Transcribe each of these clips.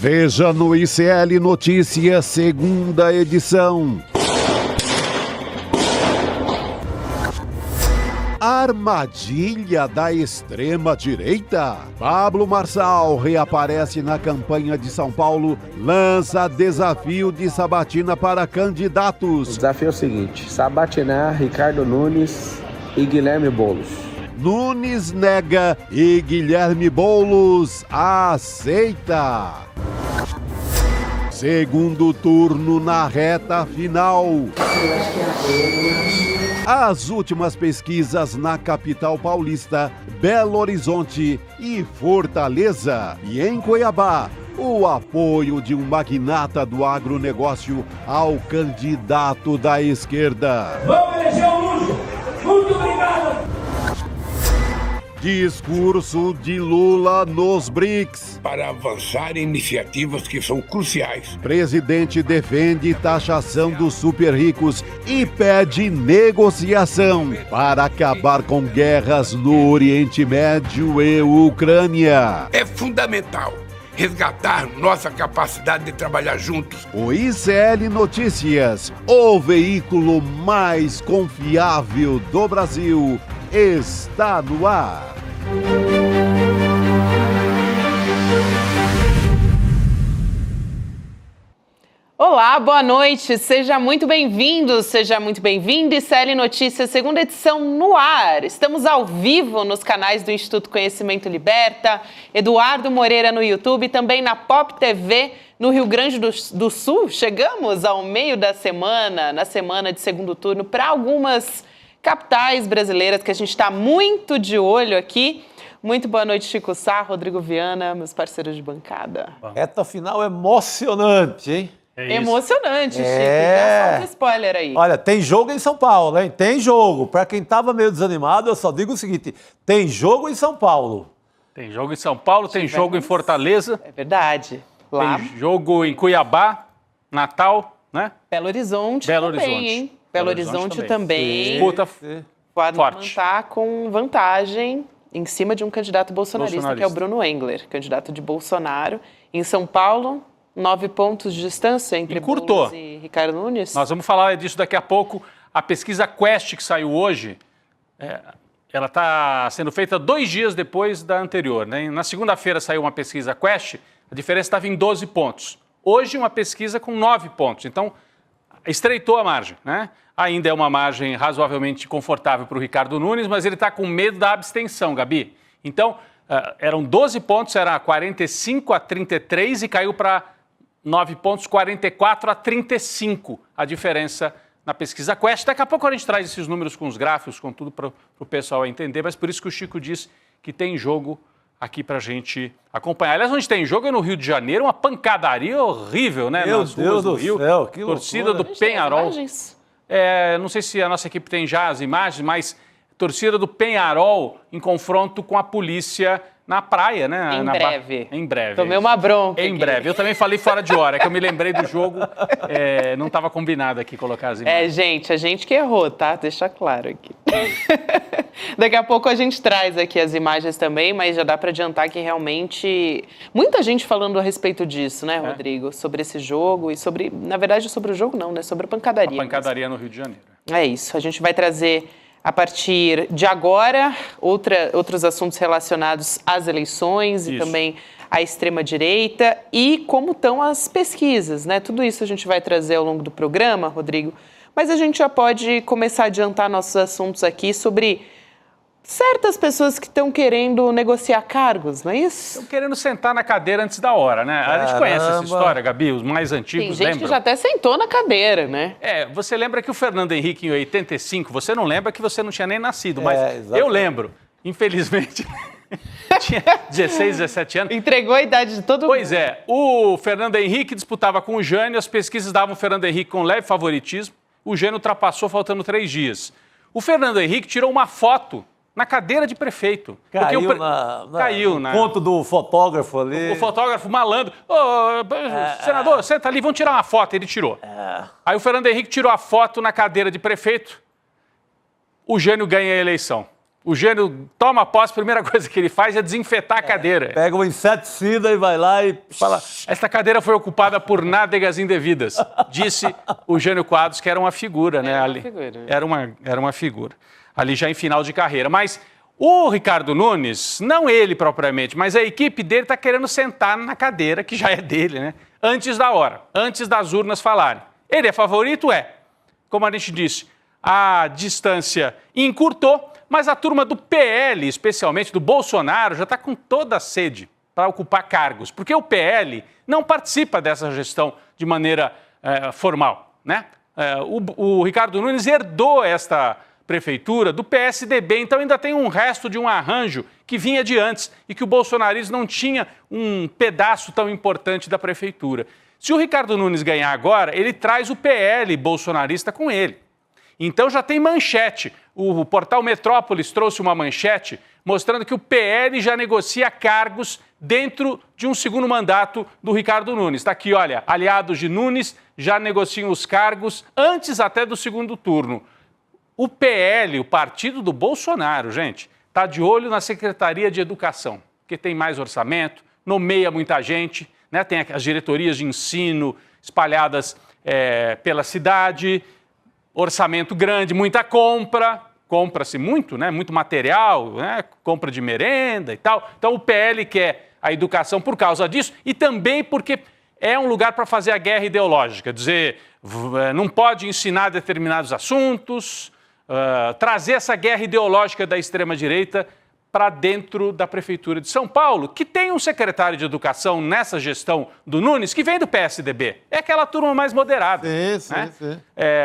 Veja no ICL Notícias, segunda edição. Armadilha da extrema-direita? Pablo Marçal reaparece na campanha de São Paulo, lança desafio de sabatina para candidatos. O desafio é o seguinte: sabatinar Ricardo Nunes e Guilherme Boulos. Nunes nega e Guilherme Boulos aceita. Segundo turno na reta final. As últimas pesquisas na capital paulista, Belo Horizonte e Fortaleza. E em Cuiabá, o apoio de um magnata do agronegócio ao candidato da esquerda. Vamos eleger o Lula! Muito obrigado! Discurso de Lula nos BRICS. Para avançar em iniciativas que são cruciais. Presidente defende taxação dos super ricos e pede negociação para acabar com guerras no Oriente Médio e Ucrânia. É fundamental resgatar nossa capacidade de trabalhar juntos. O ICL Notícias, o veículo mais confiável do Brasil, está no ar. Olá, boa noite, seja muito bem-vindo, seja muito bem-vindo. ICL Notícias, segunda edição no ar. Estamos ao vivo nos canais do Instituto Conhecimento Liberta, Eduardo Moreira no YouTube, também na Pop TV no Rio Grande do Sul. Chegamos ao meio da semana, na semana de segundo turno, para algumas capitais brasileiras que a gente está muito de olho aqui. Muito boa noite, Chico Sá, Rodrigo Viana, meus parceiros de bancada. Reta final emocionante, hein? Emocionante, Chico. Já solta spoiler aí. Olha, tem jogo em São Paulo, hein? Tem jogo. Para quem estava meio desanimado, eu só digo o seguinte: tem jogo em São Paulo. Tem jogo em São Paulo, tem jogo em Fortaleza. É verdade. Lá. Tem jogo em Cuiabá, Natal, né? Belo Horizonte Belo também, Horizonte. hein? Belo Horizonte também. Disputa Pode estar com vantagem em cima de um candidato bolsonarista, que é o Bruno Engler, candidato de Bolsonaro. Em São Paulo, 9 pontos de distância entre Boulos e Ricardo Nunes. Nós vamos falar disso daqui a pouco. A pesquisa Quest, que saiu hoje, ela está sendo feita 2 dias depois da anterior, né? Na segunda-feira saiu uma pesquisa Quest, a diferença estava em 12 pontos. Hoje, uma pesquisa com 9 pontos. Então, estreitou a margem, né? Ainda é uma margem razoavelmente confortável para o Ricardo Nunes, mas ele está com medo da abstenção, Gabi. Então, eram 12 pontos, era 45-33 e caiu para 9 pontos, 44-35 a diferença na pesquisa Quest. Daqui a pouco a gente traz esses números com os gráficos, com tudo para o pessoal entender, mas por isso que o Chico disse que tem jogo aqui para a gente acompanhar. Aliás, onde tem jogo é no Rio de Janeiro, uma pancadaria horrível, né? Meu Deus do céu, que torcida do Penharol. Não sei se a nossa equipe tem já as imagens, mas torcida do Penharol em confronto com a polícia na praia, né? Em breve. Tomei uma bronca. Em breve. Eu também falei fora de hora, que eu me lembrei do jogo, não estava combinado aqui colocar as imagens. Gente, a gente que errou, tá? Deixa claro aqui. Daqui a pouco a gente traz aqui as imagens também, mas já dá para adiantar que realmente muita gente falando a respeito disso, né, Rodrigo? Sobre esse jogo e sobre, na verdade, sobre o jogo não, né? Sobre a pancadaria. A pancadaria no Rio de Janeiro. É isso. A gente vai trazer a partir de agora outros assuntos relacionados às eleições e também à extrema-direita e como estão as pesquisas, né? Tudo isso a gente vai trazer ao longo do programa, Rodrigo. Mas a gente já pode começar a adiantar nossos assuntos aqui sobre certas pessoas que estão querendo negociar cargos, não é isso? Estão querendo sentar na cadeira antes da hora, né? A gente conhece essa história, Gabi, os mais antigos lembram. Tem gente que já até sentou na cadeira, né? Você lembra que o Fernando Henrique, em 85, você não lembra que você não tinha nem nascido, mas eu lembro, infelizmente, tinha 16, 17 anos. Entregou a idade de todo mundo. Pois é, o Fernando Henrique disputava com o Jânio, as pesquisas davam o Fernando Henrique com leve favoritismo, o Jânio ultrapassou faltando 3 dias. O Fernando Henrique tirou uma foto na cadeira de prefeito. Caiu na ponto do fotógrafo ali. O fotógrafo malandro. Senador, senta ali, vamos tirar uma foto. Ele tirou. Aí o Fernando Henrique tirou a foto na cadeira de prefeito. O Jânio ganha a eleição. O Jânio toma posse, a primeira coisa que ele faz é desinfetar a cadeira. Pega um inseticida e vai lá e Fala, esta cadeira foi ocupada por nádegas indevidas, disse o Jânio Quadros, que era uma figura, né? Era uma figura, ali já em final de carreira. Mas o Ricardo Nunes, não ele propriamente, mas a equipe dele está querendo sentar na cadeira, que já é dele, né? Antes da hora, antes das urnas falarem. Ele é favorito? É. Como a gente disse, a distância encurtou, mas a turma do PL, especialmente do Bolsonaro, já está com toda a sede para ocupar cargos, porque o PL não participa dessa gestão de maneira formal, né? O Ricardo Nunes herdou esta prefeitura do PSDB, então ainda tem um resto de um arranjo que vinha de antes e que o bolsonarismo não tinha um pedaço tão importante da prefeitura. Se o Ricardo Nunes ganhar agora, ele traz o PL bolsonarista com ele. Então já tem manchete. O portal Metrópolis trouxe uma manchete mostrando que o PL já negocia cargos dentro de um segundo mandato do Ricardo Nunes. Está aqui, olha, aliados de Nunes já negociam os cargos antes até do segundo turno. O PL, o partido do Bolsonaro, gente, está de olho na Secretaria de Educação, porque tem mais orçamento, nomeia muita gente, né? Tem as diretorias de ensino espalhadas pela cidade, orçamento grande, muita compra-se muito, né? Muito material, né? Compra de merenda e tal. Então o PL quer a educação por causa disso e também porque é um lugar para fazer a guerra ideológica, dizer, não pode ensinar determinados assuntos, trazer essa guerra ideológica da extrema-direita para dentro da Prefeitura de São Paulo, que tem um secretário de Educação nessa gestão do Nunes, que vem do PSDB. É aquela turma mais moderada. Sim.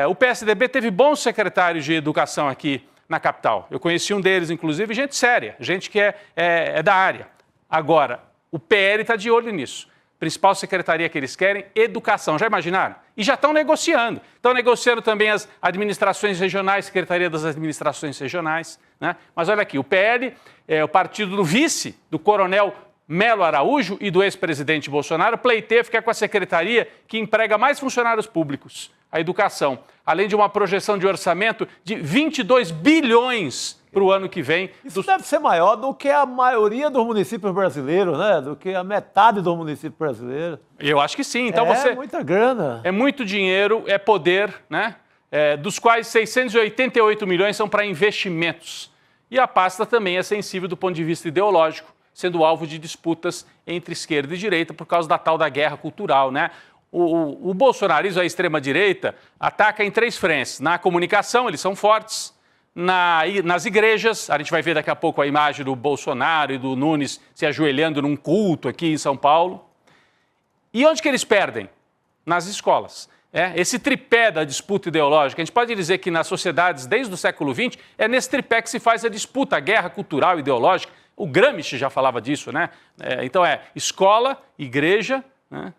O PSDB teve bons secretários de Educação aqui na capital. Eu conheci um deles, inclusive, gente séria, gente que é da área. Agora, o PL está de olho nisso. Principal secretaria que eles querem, Educação. Já imaginaram? E já estão negociando. Estão negociando também as administrações regionais, Secretaria das Administrações Regionais, né? Mas olha aqui, o PL é o partido do vice, do coronel Melo Araújo e do ex-presidente Bolsonaro, pleiteia ficar com a secretaria que emprega mais funcionários públicos, a Educação. Além de uma projeção de orçamento de 22 bilhões para o ano que vem. Isso deve ser maior do que a maioria dos municípios brasileiros, né? Do que a metade dos municípios brasileiros. Eu acho que sim. Então é muita grana. É muito dinheiro, é poder, né? Dos quais 688 milhões são para investimentos. E a pasta também é sensível do ponto de vista ideológico, sendo alvo de disputas entre esquerda e direita por causa da tal da guerra cultural, né? O bolsonarismo, a extrema-direita, ataca em 3 frentes. Na comunicação, eles são fortes. Nas igrejas, a gente vai ver daqui a pouco a imagem do Bolsonaro e do Nunes se ajoelhando num culto aqui em São Paulo. E onde que eles perdem? Nas escolas. Esse tripé da disputa ideológica, a gente pode dizer que nas sociedades desde o século XX, é nesse tripé que se faz a disputa, a guerra cultural e ideológica. O Gramsci já falava disso, né? Então escola, igreja, né?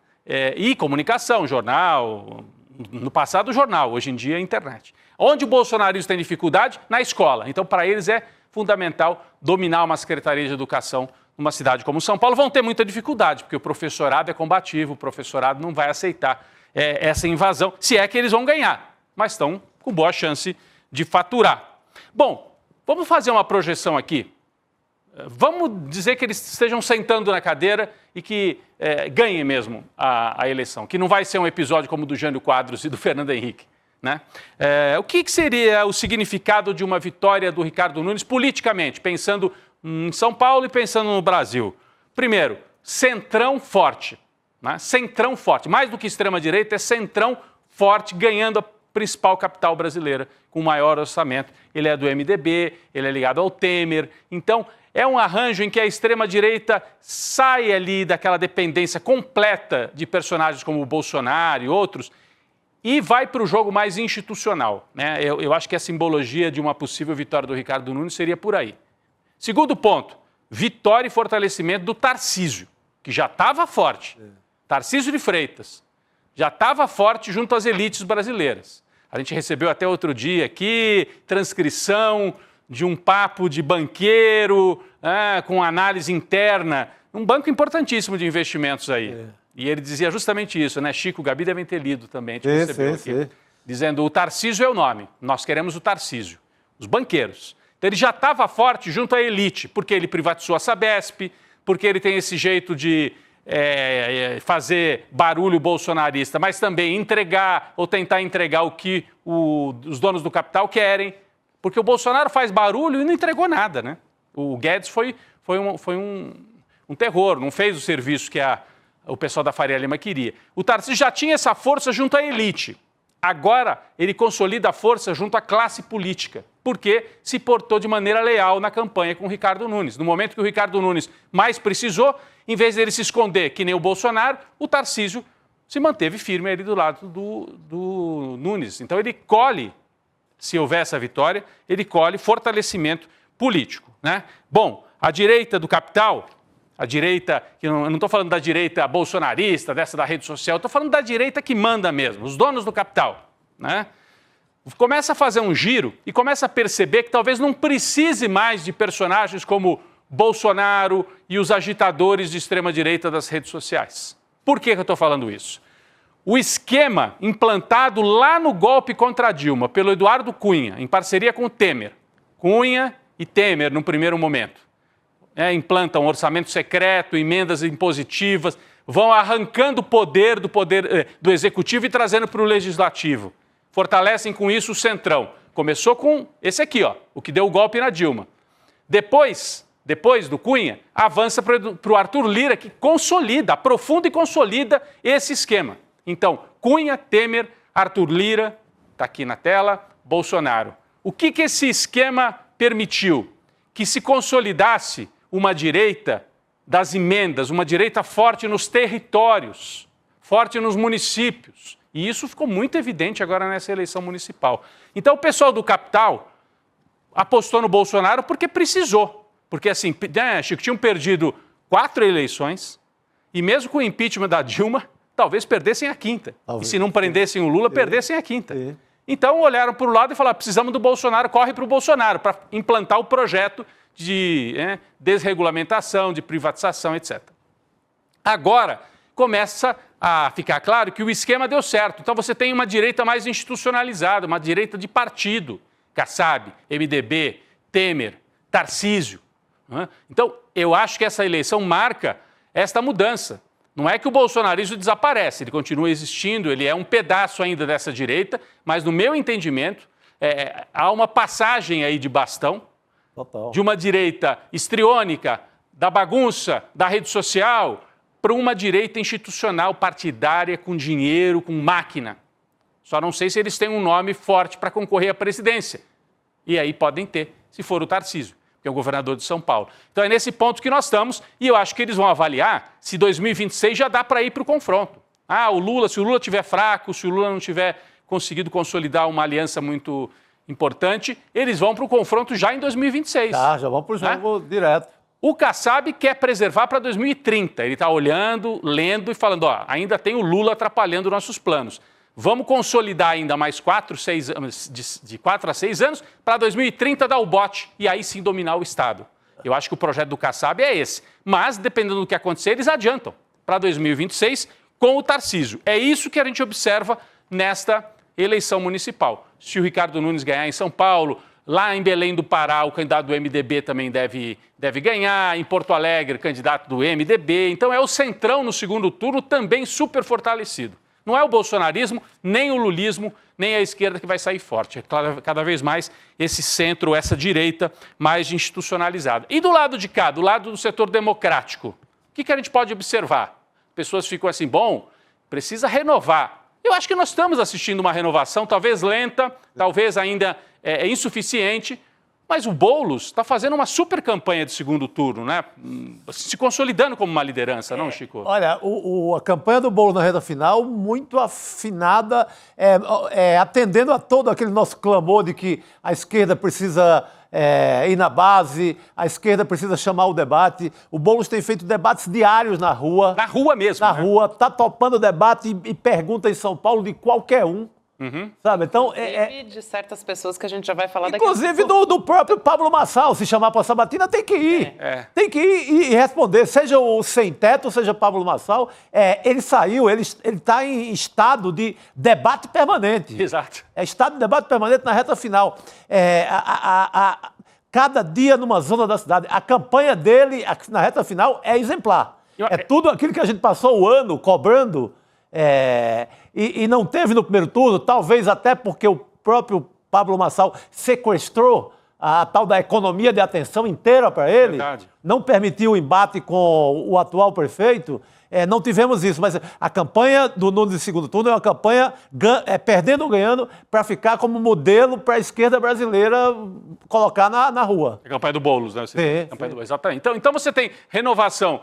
E comunicação, jornal, no passado jornal, hoje em dia internet. Onde o bolsonarismo tem dificuldade? Na escola. Então, para eles é fundamental dominar uma Secretaria de Educação numa cidade como São Paulo. Vão ter muita dificuldade, porque o professorado é combativo, o professorado não vai aceitar essa invasão, se é que eles vão ganhar, mas estão com boa chance de faturar. Bom, vamos fazer uma projeção aqui. Vamos dizer que eles estejam sentando na cadeira e que ganhem mesmo a eleição, que não vai ser um episódio como o do Jânio Quadros e do Fernando Henrique, né? O que seria o significado de uma vitória do Ricardo Nunes politicamente, pensando em São Paulo e pensando no Brasil? Primeiro, centrão forte, né? Centrão forte, mais do que extrema-direita, é centrão forte, ganhando a principal capital brasileira, com maior orçamento. Ele é do MDB, ele é ligado ao Temer, então é um arranjo em que a extrema-direita sai ali daquela dependência completa de personagens como o Bolsonaro e outros e vai para o jogo mais institucional, né? Eu acho que a simbologia de uma possível vitória do Ricardo Nunes seria por aí. Segundo ponto, vitória e fortalecimento do Tarcísio, que já estava forte. Tarcísio de Freitas já estava forte junto às elites brasileiras. A gente recebeu até outro dia aqui transcrição de um papo de banqueiro, com análise interna, um banco importantíssimo de investimentos aí. E ele dizia justamente isso, né? Chico, Gabi devem ter lido também, a gente recebeu aqui, dizendo o Tarcísio é o nome, nós queremos o Tarcísio, os banqueiros. Então ele já estava forte junto à elite, porque ele privatizou a Sabesp, porque ele tem esse jeito de fazer barulho bolsonarista, mas também entregar ou tentar entregar o que os donos do capital querem, porque o Bolsonaro faz barulho e não entregou nada, né? O Guedes foi um terror, não fez o serviço que o pessoal da Faria Lima queria. O Tarcísio já tinha essa força junto à elite. Agora ele consolida a força junto à classe política, porque se portou de maneira leal na campanha com o Ricardo Nunes. No momento que o Ricardo Nunes mais precisou, em vez dele se esconder, que nem o Bolsonaro, o Tarcísio se manteve firme ali do lado do Nunes. Então ele colhe, se houver essa vitória, ele colhe fortalecimento político, né? Bom, a direita do capital, a direita, eu não estou falando da direita bolsonarista, dessa da rede social, estou falando da direita que manda mesmo, os donos do capital, né? Começa a fazer um giro e começa a perceber que talvez não precise mais de personagens como Bolsonaro e os agitadores de extrema-direita das redes sociais. Por que eu estou falando isso? O esquema implantado lá no golpe contra a Dilma pelo Eduardo Cunha, em parceria com o Temer, Cunha e Temer no primeiro momento, implantam orçamento secreto, emendas impositivas, vão arrancando o poder do executivo e trazendo para o legislativo. Fortalecem com isso o Centrão. Começou com esse aqui, o que deu o golpe na Dilma. Depois do Cunha, avança para o Arthur Lira, que aprofunda e consolida esse esquema. Então, Cunha, Temer, Arthur Lira, está aqui na tela, Bolsonaro. O que esse esquema permitiu? Que se consolidasse uma direita das emendas, uma direita forte nos territórios, forte nos municípios. E isso ficou muito evidente agora nessa eleição municipal. Então, o pessoal do capital apostou no Bolsonaro porque precisou. Porque, assim, Chico, tinham perdido 4 eleições e mesmo com o impeachment da Dilma, talvez perdessem a quinta. E se não prendessem o Lula, perdessem a quinta. Então, olharam para o lado e falaram, precisamos do Bolsonaro, corre para o Bolsonaro, para implantar o projeto de desregulamentação, de privatização, etc. Agora, começa a ficar claro que o esquema deu certo. Então, você tem uma direita mais institucionalizada, uma direita de partido. Kassab, MDB, Temer, Tarcísio. Então, eu acho que essa eleição marca esta mudança. Não é que o bolsonarismo desaparece, ele continua existindo, ele é um pedaço ainda dessa direita, mas no meu entendimento, há uma passagem aí de bastão, total, de uma direita histriônica, da bagunça, da rede social, para uma direita institucional, partidária, com dinheiro, com máquina. Só não sei se eles têm um nome forte para concorrer à presidência. E aí podem ter, se for o Tarcísio, que é o governador de São Paulo. Então é nesse ponto que nós estamos e eu acho que eles vão avaliar se 2026 já dá para ir para o confronto. Se o Lula estiver fraco, se o Lula não tiver conseguido consolidar uma aliança muito importante, eles vão para o confronto já em 2026. Já vão para o jogo direto. O Kassab quer preservar para 2030. Ele está olhando, lendo e falando, ainda tem o Lula atrapalhando nossos planos. Vamos consolidar ainda mais 4 a 6 anos para 2030 dar o bote e aí sim dominar o Estado. Eu acho que o projeto do Kassab é esse. Mas, dependendo do que acontecer, eles adiantam para 2026 com o Tarcísio. É isso que a gente observa nesta eleição municipal. Se o Ricardo Nunes ganhar em São Paulo, lá em Belém do Pará, o candidato do MDB também deve ganhar, em Porto Alegre, candidato do MDB. Então é o Centrão no segundo turno também super fortalecido. Não é o bolsonarismo, nem o lulismo, nem a esquerda que vai sair forte. É cada vez mais esse centro, essa direita mais institucionalizada. E do lado de cá, do lado do setor democrático, o que a gente pode observar? Pessoas ficam assim, precisa renovar. Eu acho que nós estamos assistindo uma renovação, talvez lenta, talvez ainda insuficiente, mas o Boulos está fazendo uma super campanha de segundo turno, né? Se consolidando como uma liderança, não, Chico? Olha, a campanha do Boulos na reta final, muito afinada, atendendo a todo aquele nosso clamor de que a esquerda precisa ir na base, a esquerda precisa chamar o debate. O Boulos tem feito debates diários na rua. Na rua mesmo. Na rua, está topando o debate e pergunta em São Paulo de qualquer um. Sabe? Então, de certas pessoas que a gente já vai falar daqui a pouco. Inclusive do próprio Pablo Marçal, se chamar para a sabatina, tem que ir. Tem que ir e responder, seja o Sem Teto, seja Pablo Marçal. Ele saiu, ele está em estado de debate permanente. Exato. Estado de debate permanente na reta final. cada dia numa zona da cidade. A campanha dele, na reta final, é exemplar. É tudo aquilo que a gente passou o ano cobrando e não teve no primeiro turno, talvez até porque o próprio Pablo Marçal sequestrou a tal da economia de atenção inteira para ele, Verdade. não permitiu o embate com o atual prefeito. Não tivemos isso, mas a campanha do Nunes de segundo turno é uma campanha perdendo ou ganhando para ficar como modelo para a esquerda brasileira colocar na rua. A campanha do Boulos, né? Sim. Exatamente. Então você tem renovação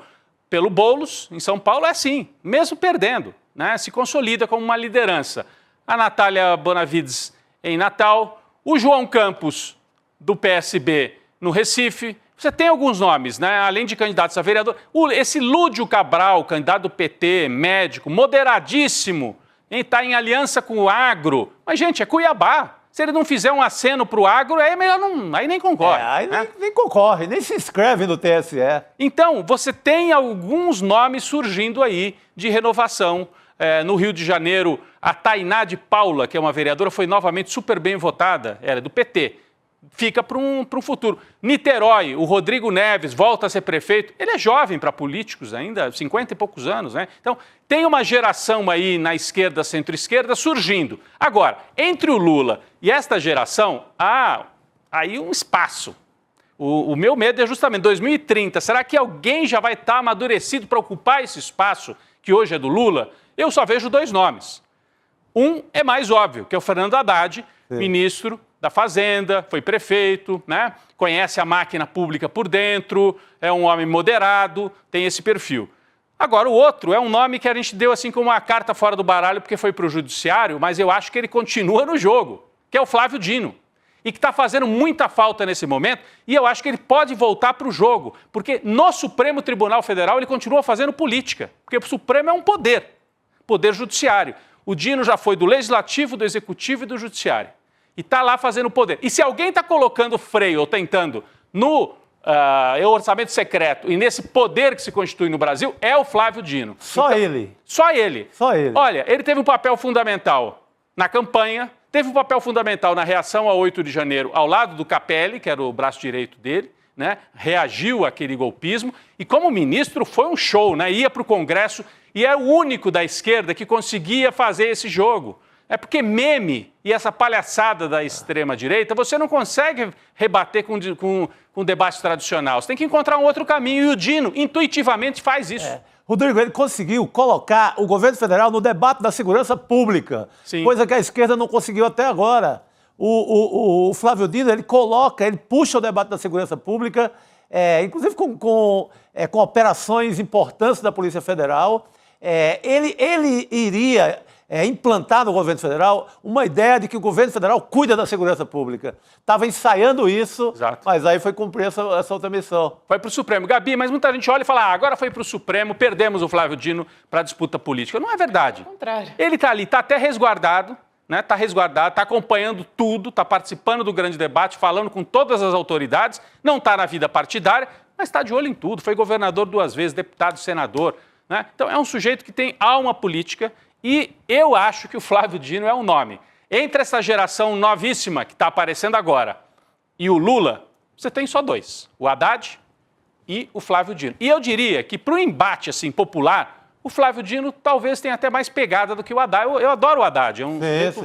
pelo Boulos, em São Paulo, é assim, mesmo perdendo, né? Se consolida como uma liderança. A Natália Bonavides em Natal, o João Campos, do PSB, no Recife. Você tem alguns nomes, né? Além de candidatos a vereador. Esse Lúdio Cabral, candidato do PT, médico, moderadíssimo, está em aliança com o agro. Mas, gente, é Cuiabá. Se ele não fizer um aceno para o agro, aí melhor não, aí nem concorre. Aí nem concorre, nem se inscreve no TSE. Então, você tem alguns nomes surgindo aí de renovação. No Rio de Janeiro, a Tainá de Paula, que é uma vereadora, foi novamente super bem votada, era do PT. Fica para um futuro. Niterói, o Rodrigo Neves volta a ser prefeito. Ele é jovem para políticos ainda, 50 e poucos anos, né? Então, tem uma geração aí na esquerda, centro-esquerda, surgindo. Agora, entre o Lula e esta geração, há aí um espaço. O meu medo é justamente 2030. Será que alguém já vai estar amadurecido para ocupar esse espaço que hoje é do Lula? Eu só vejo dois nomes. Um é mais óbvio, que é o Fernando Haddad, ministro da Fazenda, foi prefeito, né? Conhece a máquina pública por dentro, é um homem moderado, tem esse perfil. Agora, o outro é um nome que a gente deu assim como uma carta fora do baralho porque foi para o judiciário, mas eu acho que ele continua no jogo, que é o Flávio Dino. E que está fazendo muita falta nesse momento, e eu acho que ele pode voltar para o jogo, porque no Supremo Tribunal Federal ele continua fazendo política, porque o Supremo é um poder judiciário. O Dino já foi do Legislativo, do Executivo e do Judiciário. E está lá fazendo poder. E se alguém está colocando freio ou tentando no orçamento secreto e nesse poder que se constitui no Brasil, é o Flávio Dino. Só ele. Só ele. Só ele. Olha, ele teve um papel fundamental na campanha, teve um papel fundamental na reação a 8 de janeiro, ao lado do Capelli, que era o braço direito dele, né? Reagiu àquele golpismo e como ministro foi um show, né? Ia para o Congresso e é o único da esquerda que conseguia fazer esse jogo. É porque meme e essa palhaçada da extrema-direita você não consegue rebater com debate tradicional. Você tem que encontrar um outro caminho e o Dino intuitivamente faz isso. Rodrigo, ele conseguiu colocar o governo federal no debate da segurança pública, Sim. Coisa que a esquerda não conseguiu até agora. O Flávio Dino, ele puxa o debate da segurança pública, inclusive com operações importantes da Polícia Federal. Ele iria implantar no governo federal uma ideia de que o governo federal cuida da segurança pública. Estava ensaiando isso, Exato. Mas aí foi cumprir essa outra missão. Foi para o Supremo. Gabi, mas muita gente olha e fala, agora foi para o Supremo, perdemos o Flávio Dino para a disputa política. Não é verdade. Ao contrário. Ele está ali, está até resguardado, né? Está resguardado, está acompanhando tudo, está participando do grande debate, falando com todas as autoridades, não está na vida partidária, mas está de olho em tudo. Foi governador 2 vezes, deputado, senador, né? Então é um sujeito que tem alma política e eu acho que o Flávio Dino é um nome. Entre essa geração novíssima que está aparecendo agora e o Lula, você tem só dois, o Haddad e o Flávio Dino. E eu diria que para o embate assim, popular, o Flávio Dino talvez tenha até mais pegada do que o Haddad. Eu adoro o Haddad, é um sujeito,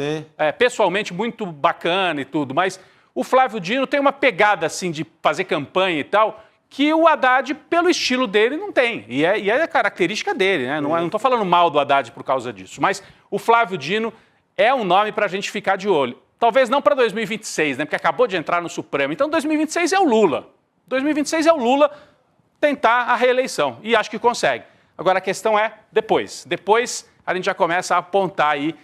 pessoalmente muito bacana e tudo, mas o Flávio Dino tem uma pegada assim de fazer campanha e tal, que o Haddad, pelo estilo dele, não tem. E é a característica dele, né? Não estou falando mal do Haddad por causa disso, mas o Flávio Dino é um nome para a gente ficar de olho. Talvez não para 2026, né? Porque acabou de entrar no Supremo. Então 2026 é o Lula. 2026 é o Lula tentar a reeleição. E acho que consegue. Agora a questão é depois. Depois a gente já começa a apontar aí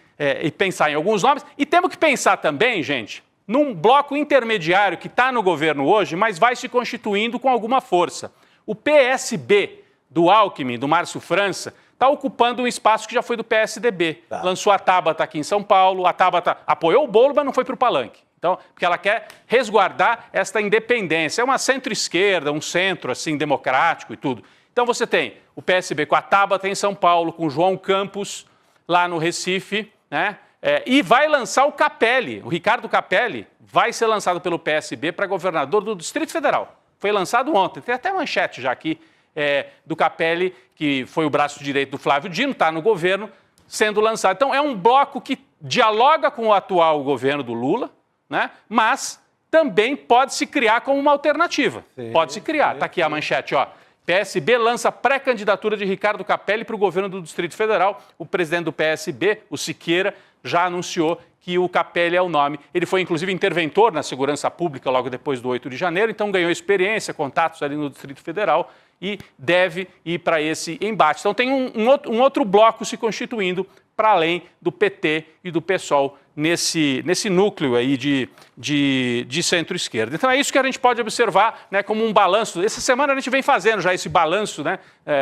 e pensar em alguns nomes. E temos que pensar também, gente, num bloco intermediário que está no governo hoje, mas vai se constituindo com alguma força. O PSB do Alckmin, do Márcio França, está ocupando um espaço que já foi do PSDB. Tá. Lançou a Tabata aqui em São Paulo, a Tabata apoiou o Bolo, mas não foi para o palanque. Então, porque ela quer resguardar esta independência. É uma centro-esquerda, um centro assim democrático e tudo. Então você tem o PSB com a Tabata em São Paulo, com o João Campos lá no Recife, né? E vai lançar o Capelli, o Ricardo Capelli, vai ser lançado pelo PSB para governador do Distrito Federal. Foi lançado ontem, tem até manchete já aqui do Capelli, que foi o braço direito do Flávio Dino, está no governo, sendo lançado. Então é um bloco que dialoga com o atual governo do Lula, né? Mas também pode se criar como uma alternativa. Pode se criar. Está aqui a manchete, ó. PSB lança pré-candidatura de Ricardo Capelli para o governo do Distrito Federal. O presidente do PSB, o Siqueira, já anunciou que o Capelli é o nome. Ele foi, inclusive, interventor na segurança pública logo depois do 8 de janeiro, então ganhou experiência, contatos ali no Distrito Federal e deve ir para esse embate. Então tem um outro bloco se constituindo para além do PT e do PSOL nesse núcleo aí de centro-esquerda. Então é isso que a gente pode observar, né, como um balanço. Essa semana a gente vem fazendo já esse balanço, né,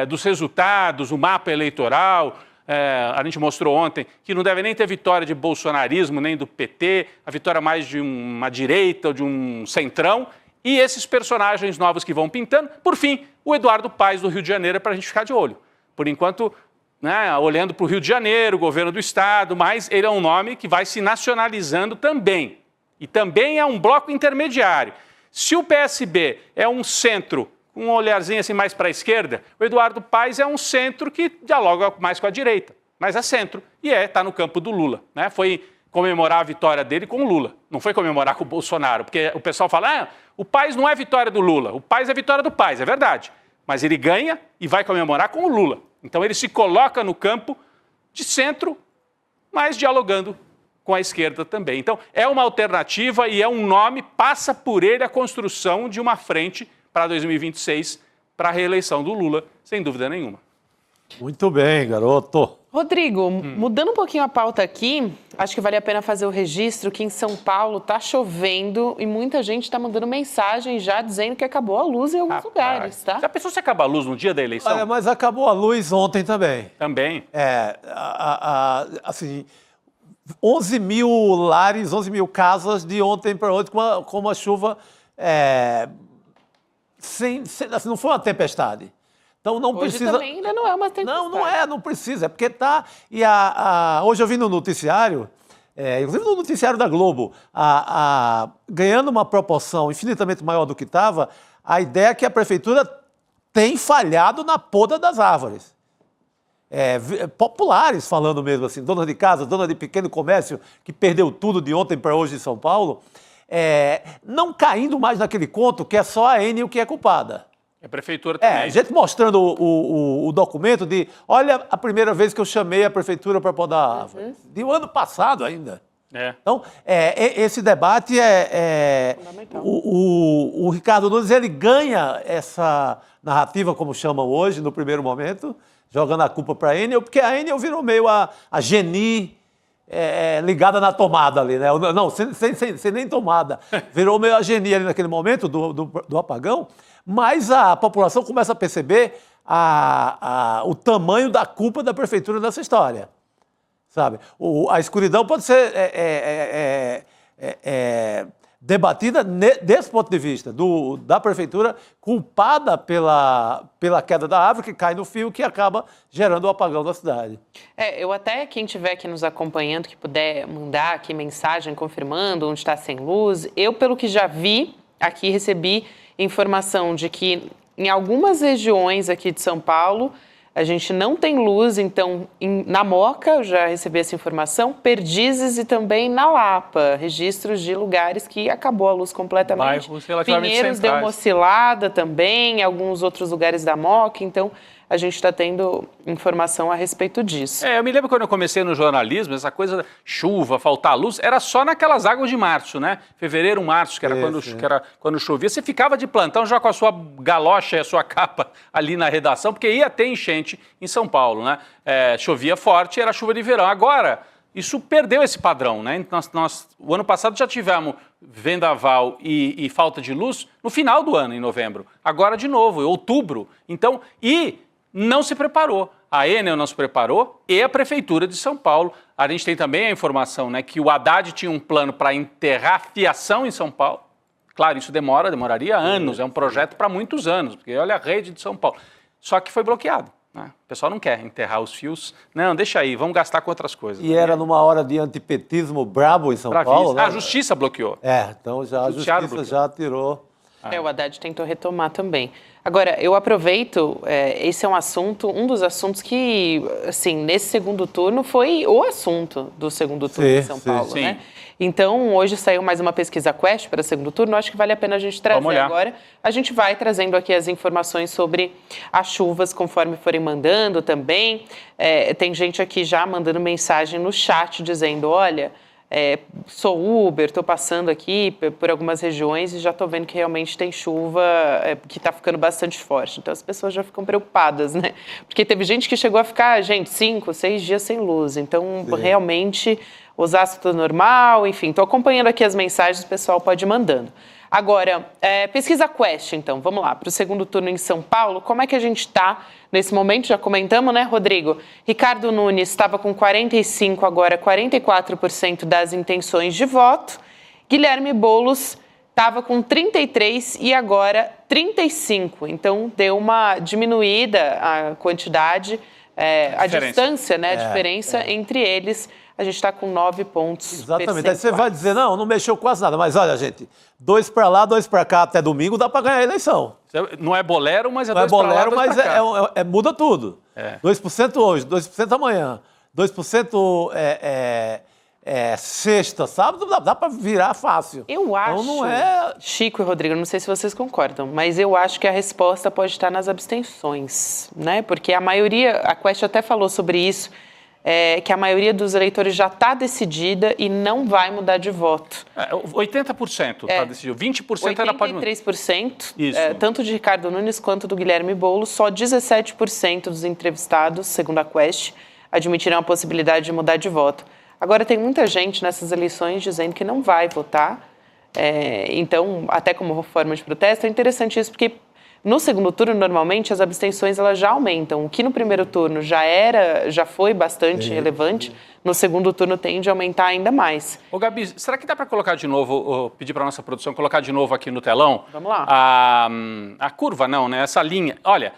dos resultados, o mapa eleitoral. A gente mostrou ontem que não deve nem ter vitória de bolsonarismo, nem do PT, a vitória mais de uma direita ou de um centrão. E esses personagens novos que vão pintando. Por fim, o Eduardo Paes do Rio de Janeiro é para a gente ficar de olho. Por enquanto, né, olhando para o Rio de Janeiro, o governo do Estado, mas ele é um nome que vai se nacionalizando também. E também é um bloco intermediário. Se o PSB é um centro, com um olharzinho assim mais para a esquerda, o Eduardo Paes é um centro que dialoga mais com a direita, mas é centro e está no campo do Lula, né? Foi comemorar a vitória dele com o Lula, não foi comemorar com o Bolsonaro, porque o pessoal fala, o Paes não é vitória do Lula, o Paes é vitória do Paes, é verdade, mas ele ganha e vai comemorar com o Lula. Então ele se coloca no campo de centro, mas dialogando com a esquerda também. Então é uma alternativa e é um nome, passa por ele a construção de uma frente para 2026, para a reeleição do Lula, sem dúvida nenhuma. Muito bem, garoto. Rodrigo, mudando um pouquinho a pauta aqui, acho que vale a pena fazer o registro que em São Paulo está chovendo e muita gente está mandando mensagem já dizendo que acabou a luz em alguns lugares, tá? Já pensou se acaba a luz no dia da eleição? Olha, mas acabou a luz ontem também. Também. Assim, 11 mil lares, 11 mil casas de ontem para hoje com uma chuva... assim, não foi uma tempestade. Então não Hoje precisa. Também ainda não é uma tempestade. Não precisa. É porque tá. E hoje eu vi no noticiário, inclusive no noticiário da Globo, ganhando uma proporção infinitamente maior do que estava, a ideia é que a prefeitura tem falhado na poda das árvores. Populares falando mesmo assim, dona de casa, dona de pequeno comércio, que perdeu tudo de ontem para hoje em São Paulo. Não caindo mais naquele conto que é só a Enel que é culpada. A prefeitura também. Gente mostrando o documento de, olha a primeira vez que eu chamei a prefeitura para podar a árvore. De um ano passado ainda. Então, esse debate fundamental. O Ricardo Nunes, ele ganha essa narrativa, como chamam hoje, no primeiro momento, jogando a culpa para a Enel, porque a Enel virou meio a Geni... ligada na tomada ali, né? Não, sem nem tomada. Virou meio a Geni ali naquele momento do apagão, mas a população começa a perceber o tamanho da culpa da prefeitura nessa história. Sabe? A escuridão pode ser debatida desse ponto de vista, da prefeitura culpada pela queda da árvore que cai no fio, que acaba gerando o apagão da cidade. Eu até, quem estiver aqui nos acompanhando, que puder mandar aqui mensagem confirmando onde está sem luz, eu, pelo que já vi, aqui recebi informação de que em algumas regiões aqui de São Paulo, a gente não tem luz, então na Moca, eu já recebi essa informação, Perdizes e também na Lapa, registros de lugares que acabou a luz completamente. Bairros relativamente Pinheiros deu centrais. uma oscilada também, alguns outros lugares da Moca, então a gente está tendo informação a respeito disso. Eu me lembro quando eu comecei no jornalismo, essa coisa da chuva, faltar luz, era só naquelas águas de março, né? Fevereiro, março, que era quando chovia. Você ficava de plantão já com a sua galocha e a sua capa ali na redação, porque ia ter enchente em São Paulo, né? Chovia forte, era chuva de verão. Agora, isso perdeu esse padrão, né? O ano passado já tivemos vendaval e falta de luz no final do ano, em novembro. Agora de novo, em outubro. Então, não se preparou. A Enel não se preparou e a Prefeitura de São Paulo. A gente tem também a informação, né, que o Haddad tinha um plano para enterrar a fiação em São Paulo. Claro, isso demoraria anos, é um projeto para muitos anos, porque olha a rede de São Paulo. Só que foi bloqueado. Né? O pessoal não quer enterrar os fios. Não, deixa aí, vamos gastar com outras coisas. E era numa hora de antipetismo brabo em São Paulo, né? A Justiça bloqueou. Então já a Justiça já tirou. O Haddad tentou retomar também. Agora, eu aproveito, esse é um dos assuntos que, assim, nesse segundo turno foi o assunto do segundo turno em São Paulo, né? Então, hoje saiu mais uma pesquisa Quest para o segundo turno, acho que vale a pena a gente trazer agora. A gente vai trazendo aqui as informações sobre as chuvas, conforme forem mandando também. Tem gente aqui já mandando mensagem no chat, dizendo, olha, sou Uber, estou passando aqui por algumas regiões e já estou vendo que realmente tem chuva que está ficando bastante forte. Então, as pessoas já ficam preocupadas, né? Porque teve gente que chegou a ficar, 5, 6 dias sem luz. Então, realmente, usar tudo normal, enfim. Estou acompanhando aqui as mensagens, o pessoal pode ir mandando. Agora, pesquisa Quest, então, vamos lá, para o segundo turno em São Paulo, como é que a gente está nesse momento? Já comentamos, né, Rodrigo? Ricardo Nunes estava com 45%, agora 44% das intenções de voto. Guilherme Boulos estava com 33% e agora 35%. Então, deu uma diminuída a quantidade, a distância, né, a diferença entre eles. A gente está com 9 pontos. Exatamente. Aí você vai dizer, não mexeu quase nada. Mas olha, gente, 2 para lá, 2 para cá até domingo dá para ganhar a eleição. Não é bolero, mas é 2 para lá, 2 mas para cá. muda tudo. 2% hoje, 2% amanhã, 2% sexta, sábado, dá para virar fácil. Eu acho, então, não é... Chico e Rodrigo, não sei se vocês concordam, mas eu acho que a resposta pode estar nas abstenções, né? Porque a maioria, a Quest até falou sobre isso, que a maioria dos eleitores já está decidida e não vai mudar de voto. 80% está decidido, 20% ainda pode mudar. 83%, tanto de Ricardo Nunes quanto do Guilherme Boulos, só 17% dos entrevistados, segundo a Quest, admitiram a possibilidade de mudar de voto. Agora, tem muita gente nessas eleições dizendo que não vai votar, então, até como forma de protesto, é interessante isso, porque no segundo turno, normalmente, as abstenções elas já aumentam. O que no primeiro turno já foi bastante relevante, no segundo turno tende a aumentar ainda mais. Ô, Gabi, será que dá para colocar de novo, pedir para a nossa produção colocar de novo aqui no telão? Vamos lá. A curva não, né? Essa linha. Olha,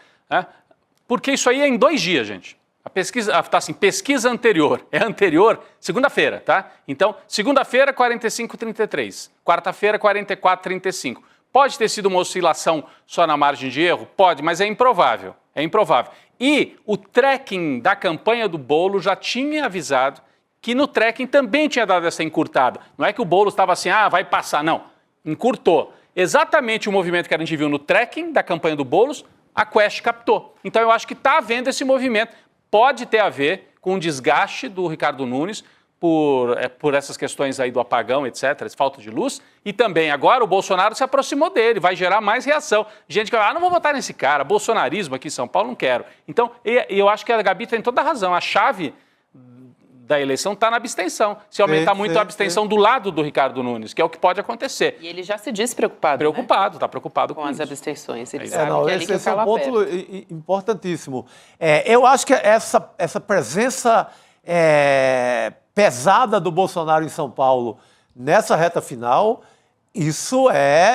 porque isso aí é em 2 dias, gente. A pesquisa, tá assim, pesquisa anterior. É anterior, segunda-feira, tá? Então, segunda-feira, 45,33. Quarta-feira, 44,35. Pode ter sido uma oscilação só na margem de erro? Pode, mas é improvável. É improvável. E o tracking da campanha do Boulos já tinha avisado que no tracking também tinha dado essa encurtada. Não é que o Boulos estava assim, vai passar. Não, encurtou. Exatamente o movimento que a gente viu no tracking da campanha do Boulos, a Quest captou. Então eu acho que está havendo esse movimento. Pode ter a ver com o desgaste do Ricardo Nunes por essas questões aí do apagão, etc., falta de luz, e também agora o Bolsonaro se aproximou dele, vai gerar mais reação. Gente que vai, não vou votar nesse cara, bolsonarismo aqui em São Paulo, não quero. Então, eu acho que a Gabi tem toda a razão, a chave da eleição está na abstenção. Se aumentar muito a abstenção do lado do Ricardo Nunes, que é o que pode acontecer. E ele já se diz preocupado, Preocupado, está preocupado com com as isso. abstenções. Ele sabe que é ali que esse é um aperta. ponto importantíssimo. Eu acho que essa presença pesada do Bolsonaro em São Paulo nessa reta final, isso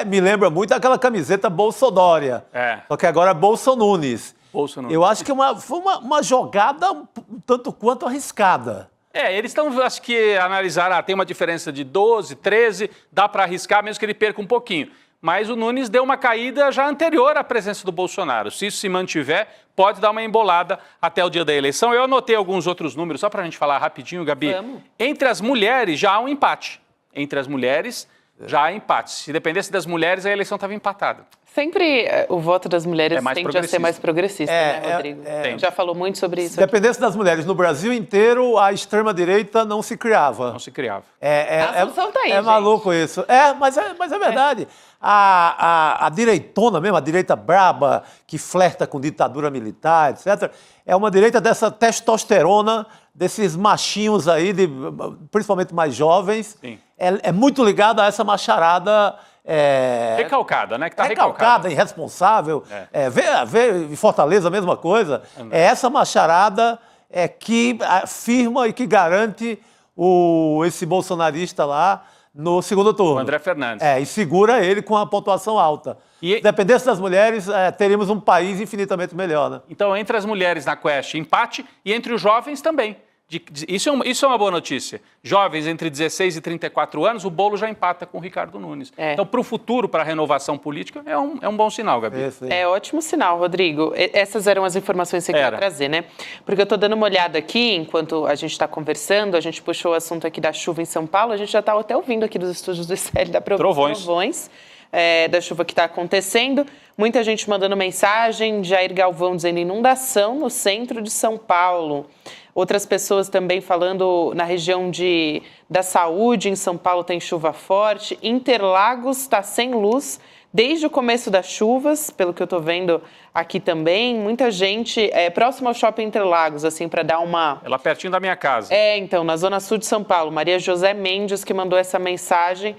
me lembra muito aquela camiseta Bolsodória. Só que agora é Bolsonunes. Eu acho que foi uma jogada um tanto quanto arriscada. Eles estão, acho que, analisaram, tem uma diferença de 12, 13, dá para arriscar, mesmo que ele perca um pouquinho. Mas o Nunes deu uma caída já anterior à presença do Bolsonaro. Se isso se mantiver, pode dar uma embolada até o dia da eleição. Eu anotei alguns outros números, só para a gente falar rapidinho, Gabi. Vamos. Entre as mulheres já há um empate. Entre as mulheres já há empate. Se dependesse das mulheres, a eleição estava empatada. Sempre o voto das mulheres tende a ser mais progressista, né, Rodrigo? Já falou muito sobre isso. Se dependesse das mulheres no Brasil inteiro, a extrema-direita não se criava. Não se criava. A solução tá aí, gente. Maluco isso. Mas é verdade. A direitona mesmo, a direita braba, que flerta com ditadura militar, etc., é uma direita dessa testosterona, desses machinhos aí, principalmente mais jovens. Sim. É muito ligada a essa macharada... recalcada, né? Que tá recalcada, irresponsável. Vê em Fortaleza a mesma coisa. É essa macharada que afirma e que garante esse bolsonarista lá no segundo turno. O André Fernandes. E segura ele com a pontuação alta. Se dependesse das mulheres, teríamos um país infinitamente melhor, né? Então, entre as mulheres na Quest, empate, e entre os jovens também. Isso é uma boa notícia. Jovens entre 16 e 34 anos, o bolo já empata com o Ricardo Nunes. Então, para o futuro, para a renovação política, é um bom sinal, Gabi. É ótimo sinal, Rodrigo. Essas eram as informações que você queria trazer, né? Porque eu estou dando uma olhada aqui, enquanto a gente está conversando, a gente puxou o assunto aqui da chuva em São Paulo, a gente já está até ouvindo aqui dos estúdios do ICL da trovões. Da chuva que está acontecendo. Muita gente mandando mensagem, Jair Galvão dizendo inundação no centro de São Paulo. Outras pessoas também falando na região da saúde, em São Paulo tem chuva forte. Interlagos está sem luz desde o começo das chuvas, pelo que eu estou vendo aqui também. Muita gente próximo ao Shopping Interlagos, assim, para dar uma... É lá pertinho da minha casa. Então, na zona sul de São Paulo. Maria José Mendes que mandou essa mensagem.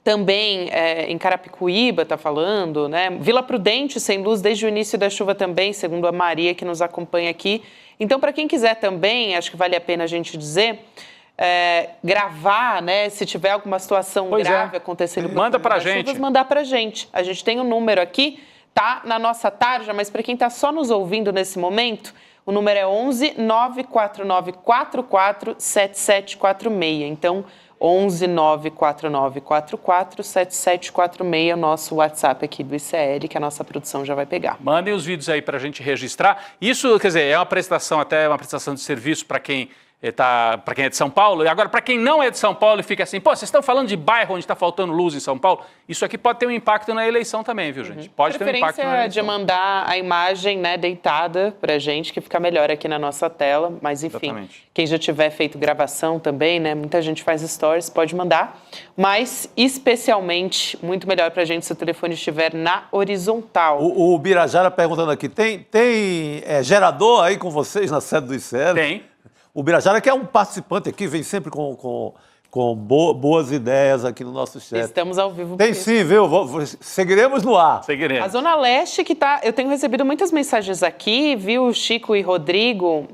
Também em Carapicuíba está falando, né? Vila Prudente sem luz desde o início da chuva também, segundo a Maria que nos acompanha aqui. Então, para quem quiser também, acho que vale a pena a gente dizer, gravar, né? Se tiver alguma situação grave acontecendo, manda para a gente. Chuvas, mandar para a gente. A gente tem um número aqui, tá na nossa tarja, mas para quem está só nos ouvindo nesse momento, o número é 11 949 44 7746. Então, 11 949 44 7746, o nosso WhatsApp aqui do ICL, que a nossa produção já vai pegar. Mandem os vídeos aí para a gente registrar. Isso, quer dizer, é uma prestação de serviço para quem é de São Paulo. E agora, para quem não é de São Paulo e fica assim, vocês estão falando de bairro onde está faltando luz em São Paulo, isso aqui pode ter um impacto na eleição também, viu, gente? Pode ter um impacto na eleição. De mandar a imagem, né, deitada para a gente, que fica melhor aqui na nossa tela. Mas, enfim, quem já tiver feito gravação também, né, muita gente faz stories, pode mandar. Mas, especialmente, muito melhor para a gente se o telefone estiver na horizontal. O Birajara perguntando aqui, tem gerador aí com vocês na sede do ICL? Tem. O Birajara, que é um participante aqui, vem sempre com boas ideias aqui no nosso chat. Estamos ao vivo. Tem sim, viu? Seguiremos no ar. Seguiremos. A Zona Leste que tá... Eu tenho recebido muitas mensagens aqui, viu, Chico e Rodrigo,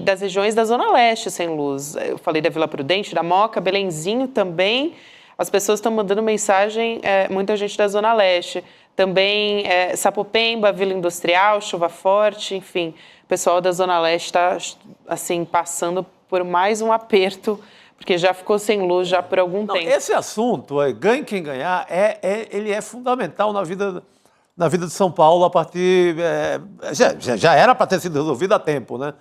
das regiões da Zona Leste sem luz. Eu falei da Vila Prudente, da Moca, Belenzinho também. As pessoas estão mandando mensagem, muita gente da Zona Leste. Também Sapopemba, Vila Industrial, chuva forte, enfim. O pessoal da Zona Leste está, assim, passando por mais um aperto, porque já ficou sem luz já por algum tempo. Esse assunto, ganhe quem ganhar, ele é fundamental na vida de São Paulo a partir... já era para ter sido resolvido há tempo, né?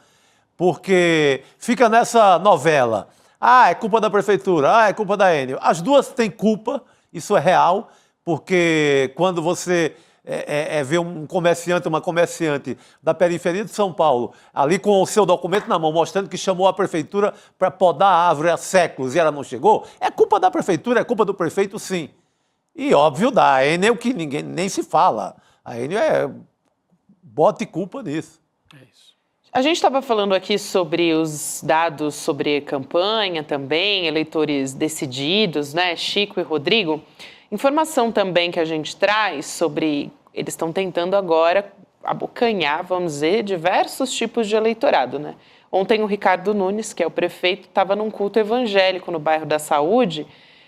Porque fica nessa novela. É culpa da prefeitura, é culpa da Enel. As duas têm culpa, isso é real, porque quando você... ver uma comerciante da periferia de São Paulo, ali com o seu documento na mão, mostrando que chamou a prefeitura para podar a árvore há séculos e ela não chegou, é culpa da prefeitura, é culpa do prefeito, sim. E óbvio da Enel, que ninguém nem se fala. A Enel bote culpa nisso. É isso. A gente estava falando aqui sobre os dados sobre campanha também, eleitores decididos, né, Chico e Rodrigo. Informação também que a gente traz sobre... Eles estão tentando agora abocanhar, vamos dizer, diversos tipos de eleitorado, né? Ontem o Ricardo Nunes, que é o prefeito, estava num culto evangélico no bairro da Saúde.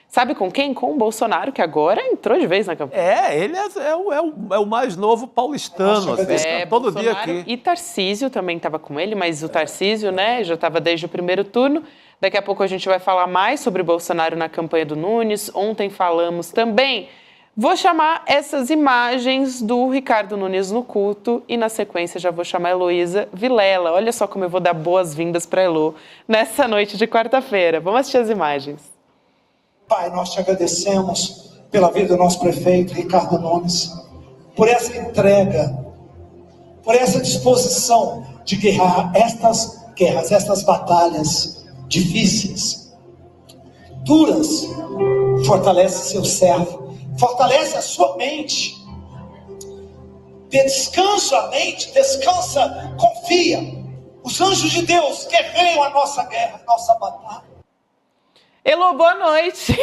Sabe com quem? Com o Bolsonaro, que agora entrou de vez na campanha. Ele é o mais novo paulistano, assim, todo dia aqui. E Tarcísio também estava com ele, mas o Tarcísio, né, já estava desde o primeiro turno. Daqui a pouco a gente vai falar mais sobre Bolsonaro na campanha do Nunes. Ontem falamos também. Vou chamar essas imagens do Ricardo Nunes no culto e, na sequência, já vou chamar a Heloísa Vilela. Olha só como eu vou dar boas-vindas para a Elô nessa noite de quarta-feira. Vamos assistir as imagens. Pai, nós te agradecemos pela vida do nosso prefeito Ricardo Nunes, por essa entrega, por essa disposição de guerrear estas batalhas difíceis, duras. Fortalece seu servo, fortalece a sua mente, dê descanso à mente, descansa, confia. Os anjos de Deus guerreiam a nossa guerra, a nossa batalha. Elô, boa noite.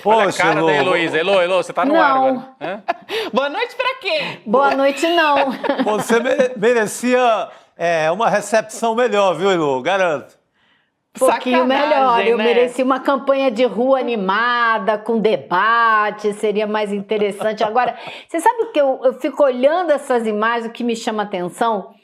Olha a cara da Heloísa. Elô, você tá no ar agora. Boa noite pra quê? Boa noite, não. Você merecia uma recepção melhor, viu, Elô? Garanto. pouquinho melhor. Eu né? mereci uma campanha de rua animada, com debate, seria mais interessante. Agora, você sabe o que eu fico olhando essas imagens, o que me chama atenção?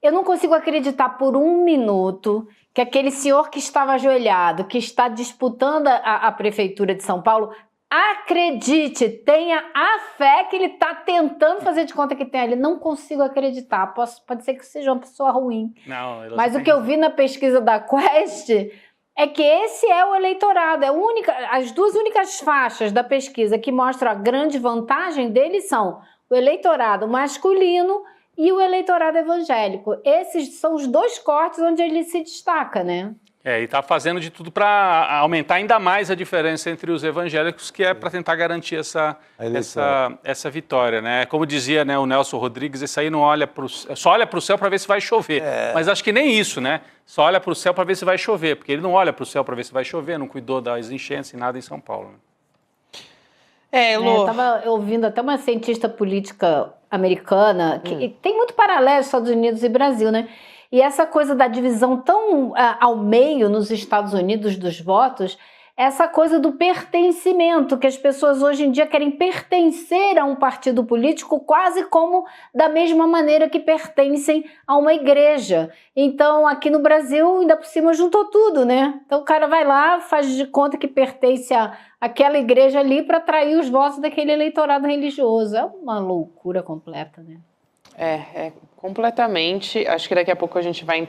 Eu não consigo acreditar por um minuto que aquele senhor que estava ajoelhado, que está disputando a Prefeitura de São Paulo, acredite, tenha a fé que ele está tentando fazer de conta que tem ali. Não consigo acreditar. Pode ser que seja uma pessoa ruim. Não, mas o que eu vi na pesquisa da Quest é que esse é o eleitorado. As duas únicas faixas da pesquisa que mostram a grande vantagem deles são o eleitorado masculino e o eleitorado evangélico. Esses são os dois cortes onde ele se destaca, né? E está fazendo de tudo para aumentar ainda mais a diferença entre os evangélicos, que é para tentar garantir essa vitória, né? Como dizia, né, o Nelson Rodrigues, esse aí não olha só olha para o céu para ver se vai chover. Mas acho que nem isso, né? Só olha para o céu para ver se vai chover, porque ele não olha para o céu para ver se vai chover, não cuidou das enchentes e nada em São Paulo. Né? Eu estava ouvindo até uma cientista política americana, que tem muito paralelo Estados Unidos e Brasil, né? E essa coisa da divisão tão ao meio nos Estados Unidos dos votos, essa coisa do pertencimento, que as pessoas hoje em dia querem pertencer a um partido político quase como da mesma maneira que pertencem a uma igreja. Então, aqui no Brasil, ainda por cima, juntou tudo, né? Então, o cara vai lá, faz de conta que pertence àquela igreja ali para atrair os votos daquele eleitorado religioso. É uma loucura completa, né? Completamente. Acho que daqui a pouco a gente vai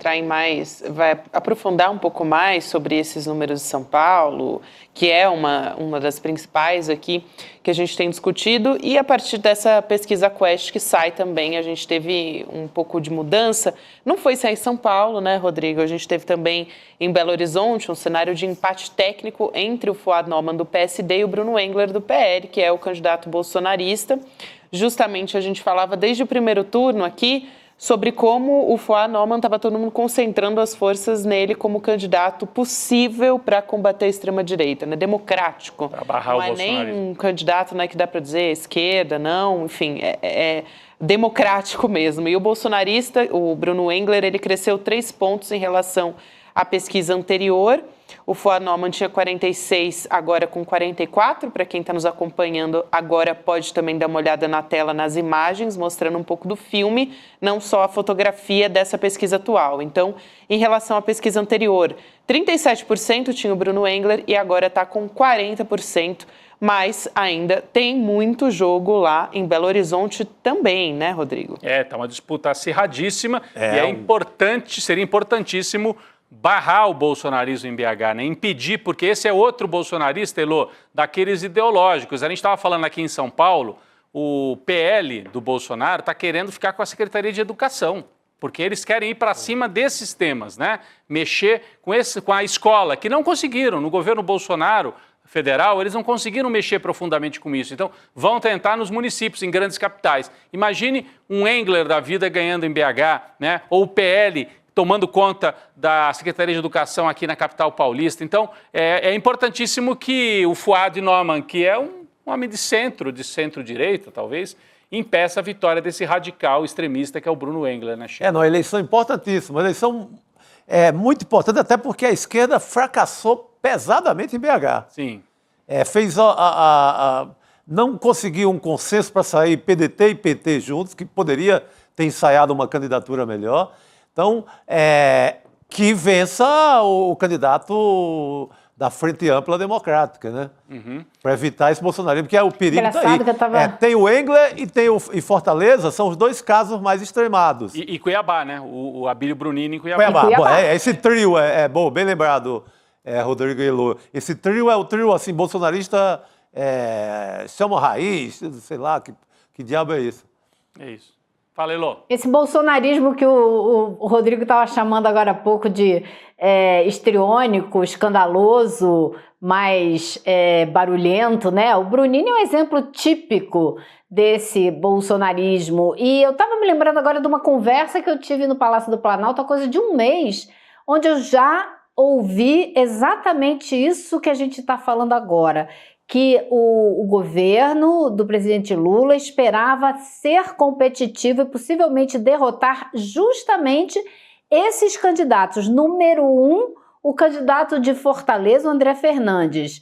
vai aprofundar um pouco mais sobre esses números de São Paulo, que é uma das principais aqui que a gente tem discutido, e a partir dessa pesquisa Quest que sai também, a gente teve um pouco de mudança. Não foi só em São Paulo, né, Rodrigo? A gente teve também em Belo Horizonte um cenário de empate técnico entre o Fuad Noman do PSD e o Bruno Engler do PL, que é o candidato bolsonarista. Justamente a gente falava desde o primeiro turno aqui sobre como o Fuad Noman estava todo mundo concentrando as forças nele como candidato possível para combater a extrema-direita, né? Democrático. Para barrar não o nem bolsonarismo. um candidato, né, que dá para dizer esquerda, não, enfim, é democrático mesmo. E o bolsonarista, o Bruno Engler, ele cresceu 3 pontos em relação à pesquisa anterior. O Fuad Noman tinha 46, agora com 44. Para quem está nos acompanhando, agora pode também dar uma olhada na tela, nas imagens, mostrando um pouco do filme, não só a fotografia dessa pesquisa atual. Então, em relação à pesquisa anterior, 37% tinha o Bruno Engler e agora está com 40%. Mas ainda tem muito jogo lá em Belo Horizonte também, né, Rodrigo? Está uma disputa acirradíssima e seria importantíssimo barrar o bolsonarismo em BH, né? Impedir, porque esse é outro bolsonarista, Elô, daqueles ideológicos. A gente estava falando aqui em São Paulo, o PL do Bolsonaro está querendo ficar com a Secretaria de Educação, porque eles querem ir para cima desses temas, né? Mexer com a escola, que não conseguiram. No governo Bolsonaro federal, eles não conseguiram mexer profundamente com isso. Então, vão tentar nos municípios, em grandes capitais. Imagine um Engler da vida ganhando em BH, né? Ou o PL tomando conta da Secretaria de Educação aqui na capital paulista. Então, é importantíssimo que o Fuad Noman, que é um homem de centro-direita, talvez, impeça a vitória desse radical extremista que é o Bruno Engler, né, Chico? Uma eleição importantíssima, uma eleição muito importante, até porque a esquerda fracassou pesadamente em BH. Sim. Não conseguiu um consenso para sair PDT e PT juntos, que poderia ter ensaiado uma candidatura melhor. Então, que vença o candidato da Frente Ampla Democrática, né? Para evitar esse bolsonarismo, porque o perigo está aí. Tem o Engler e Fortaleza, são os dois casos mais extremados. E Cuiabá, né? O Abílio Brunini em Cuiabá. Bom, esse trio bom, bem lembrado, Rodrigo e Elô. Esse trio é o trio, assim, bolsonarista, chama raiz, sei lá, que diabo é isso? É isso. Fala, Elô. Esse bolsonarismo que o Rodrigo estava chamando agora há pouco de histriônico, escandaloso, mais barulhento, né? O Brunini é um exemplo típico desse bolsonarismo. E eu estava me lembrando agora de uma conversa que eu tive no Palácio do Planalto há coisa de um mês, onde eu já ouvi exatamente isso que a gente está falando agora, que o governo do presidente Lula esperava ser competitivo e possivelmente derrotar justamente esses candidatos. Número 1, o candidato de Fortaleza, o André Fernandes.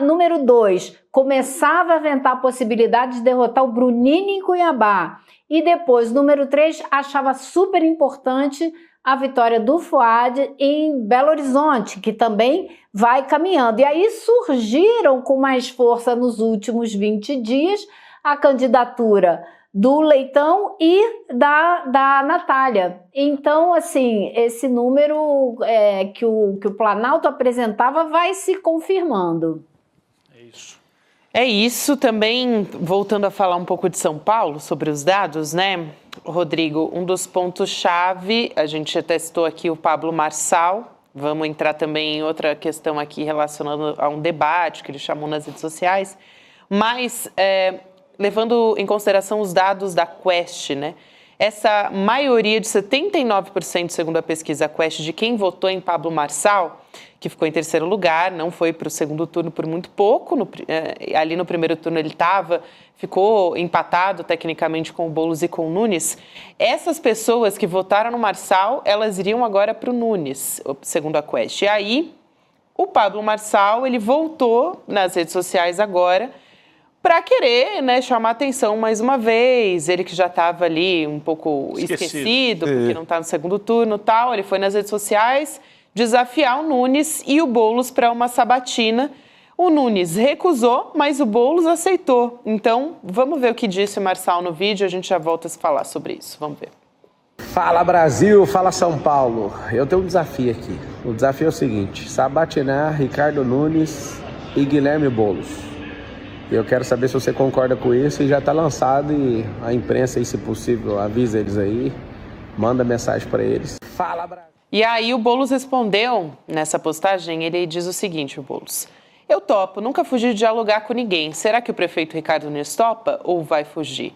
Número 2, começava a aventar a possibilidade de derrotar o Bruninho em Cuiabá. E depois, número 3, achava super importante a vitória do Fuad em Belo Horizonte, que também vai caminhando. E aí surgiram com mais força nos últimos 20 dias a candidatura do Leitão e da Natália. Então, assim, esse número que o Planalto apresentava vai se confirmando. É isso. Também, voltando a falar um pouco de São Paulo, sobre os dados, né, Rodrigo? Um dos pontos-chave, a gente já testou aqui o Pablo Marçal, vamos entrar também em outra questão aqui relacionada a um debate que ele chamou nas redes sociais, mas levando em consideração os dados da Quest, né? Essa maioria de 79%, segundo a pesquisa Quest, de quem votou em Pablo Marçal, que ficou em terceiro lugar, não foi para o segundo turno por muito pouco, ali no primeiro turno ele ficou empatado tecnicamente com o Boulos e com o Nunes. Essas pessoas que votaram no Marçal, elas iriam agora para o Nunes, segundo a Quest. E aí, o Pablo Marçal, ele voltou nas redes sociais agora, para querer, né, chamar atenção mais uma vez. Ele que já estava ali um pouco esquecido porque não está no segundo turno e tal. Ele foi nas redes sociais desafiar o Nunes e o Boulos para uma sabatina. O Nunes recusou, mas o Boulos aceitou. Então, vamos ver o que disse o Marçal no vídeo. A gente já volta a se falar sobre isso. Vamos ver. Fala Brasil, fala São Paulo. Eu tenho um desafio aqui. O desafio é o seguinte: sabatinar Ricardo Nunes e Guilherme Boulos. Eu quero saber se você concorda com isso e já está lançado, e a imprensa aí, se possível, avisa eles aí, manda mensagem para eles. Fala, Brasil! E aí o Boulos respondeu nessa postagem, ele diz o seguinte, o Boulos: eu topo, nunca fugi de dialogar com ninguém. Será que o prefeito Ricardo Nunes topa ou vai fugir?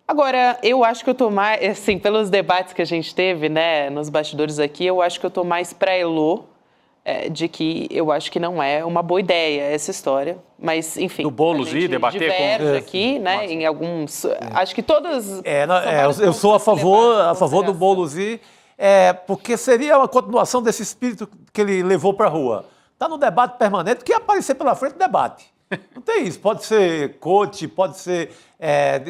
Agora, eu acho que eu tô mais, assim, pelos debates que a gente teve, né, nos bastidores aqui, eu acho que eu tô mais pra Elô, de que eu acho que não é uma boa ideia essa história, mas enfim. Do Boulos ir debater com aqui, né? Em alguns, acho que todas. Eu sou a favor do Boulos ir, porque seria uma continuação desse espírito que ele levou para a rua. Está no debate permanente, que aparecer pela frente debate. Não tem isso. Pode ser coach, pode ser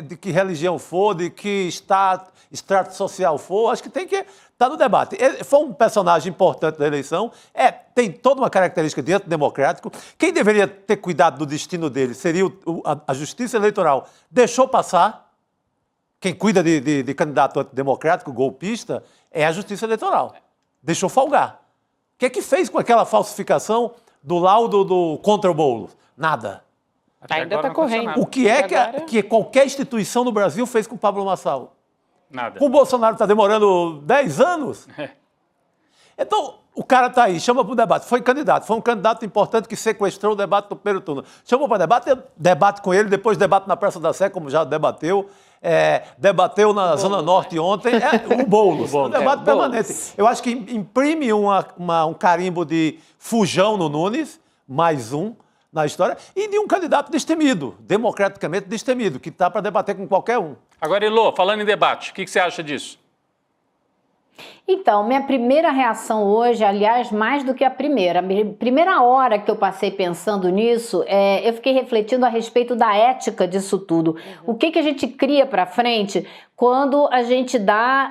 de que religião for, de que extrato social for. Acho que tem que estar no debate. Ele foi um personagem importante da eleição. Tem toda uma característica de antidemocrático. Quem deveria ter cuidado do destino dele seria a Justiça Eleitoral. Deixou passar. Quem cuida de candidato antidemocrático, golpista, é a Justiça Eleitoral. Deixou folgar. O que é que fez com aquela falsificação do laudo contra o Boulos? Nada. Ainda está correndo. O que é que qualquer instituição no Brasil fez com o Pablo Marçal? Nada. O Bolsonaro está demorando 10 anos? Então, o cara está aí, chama para o debate. Foi candidato, foi um candidato importante que sequestrou o debate do primeiro turno. Chamou para debate com ele, depois debate na Praça da Sé, como já debateu. Debateu na Zona Norte ontem. O Boulos. Um debate permanente. Eu acho que imprime um carimbo de fujão no Nunes, mais um na história, e de um candidato destemido, democraticamente destemido, que está para debater com qualquer um. Agora, Elô, falando em debate, o que você acha disso? Então, minha primeira reação hoje, aliás, mais do que a primeira hora que eu passei pensando nisso, eu fiquei refletindo a respeito da ética disso tudo. O que a gente cria para frente quando a gente dá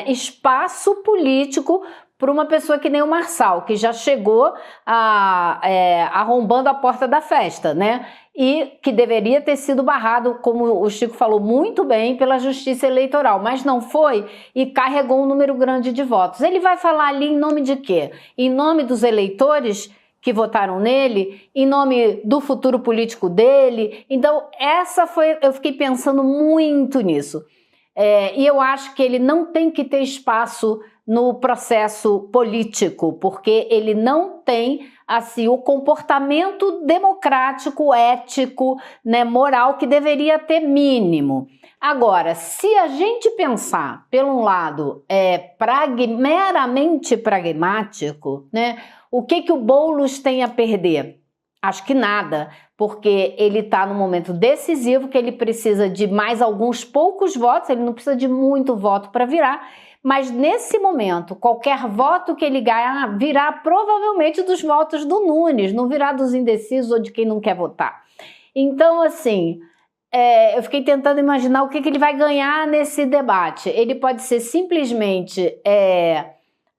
espaço político para uma pessoa que nem o Marçal, que já chegou arrombando a porta da festa, né? E que deveria ter sido barrado, como o Chico falou muito bem, pela Justiça Eleitoral, mas não foi e carregou um número grande de votos. Ele vai falar ali em nome de quê? Em nome dos eleitores que votaram nele, em nome do futuro político dele. Então, eu fiquei pensando muito nisso. E eu acho que ele não tem que ter espaço no processo político, porque ele não tem assim o comportamento democrático, ético, né, moral que deveria ter mínimo. Agora, se a gente pensar, pelo lado, meramente pragmático, né, o que o Boulos tem a perder? Acho que nada, porque ele está num momento decisivo, que ele precisa de mais alguns poucos votos, ele não precisa de muito voto para virar, Mas nesse momento, qualquer voto que ele ganhar virá provavelmente dos votos do Nunes, não virá dos indecisos ou de quem não quer votar. Então, assim, eu fiquei tentando imaginar o que ele vai ganhar nesse debate. Ele pode ser simplesmente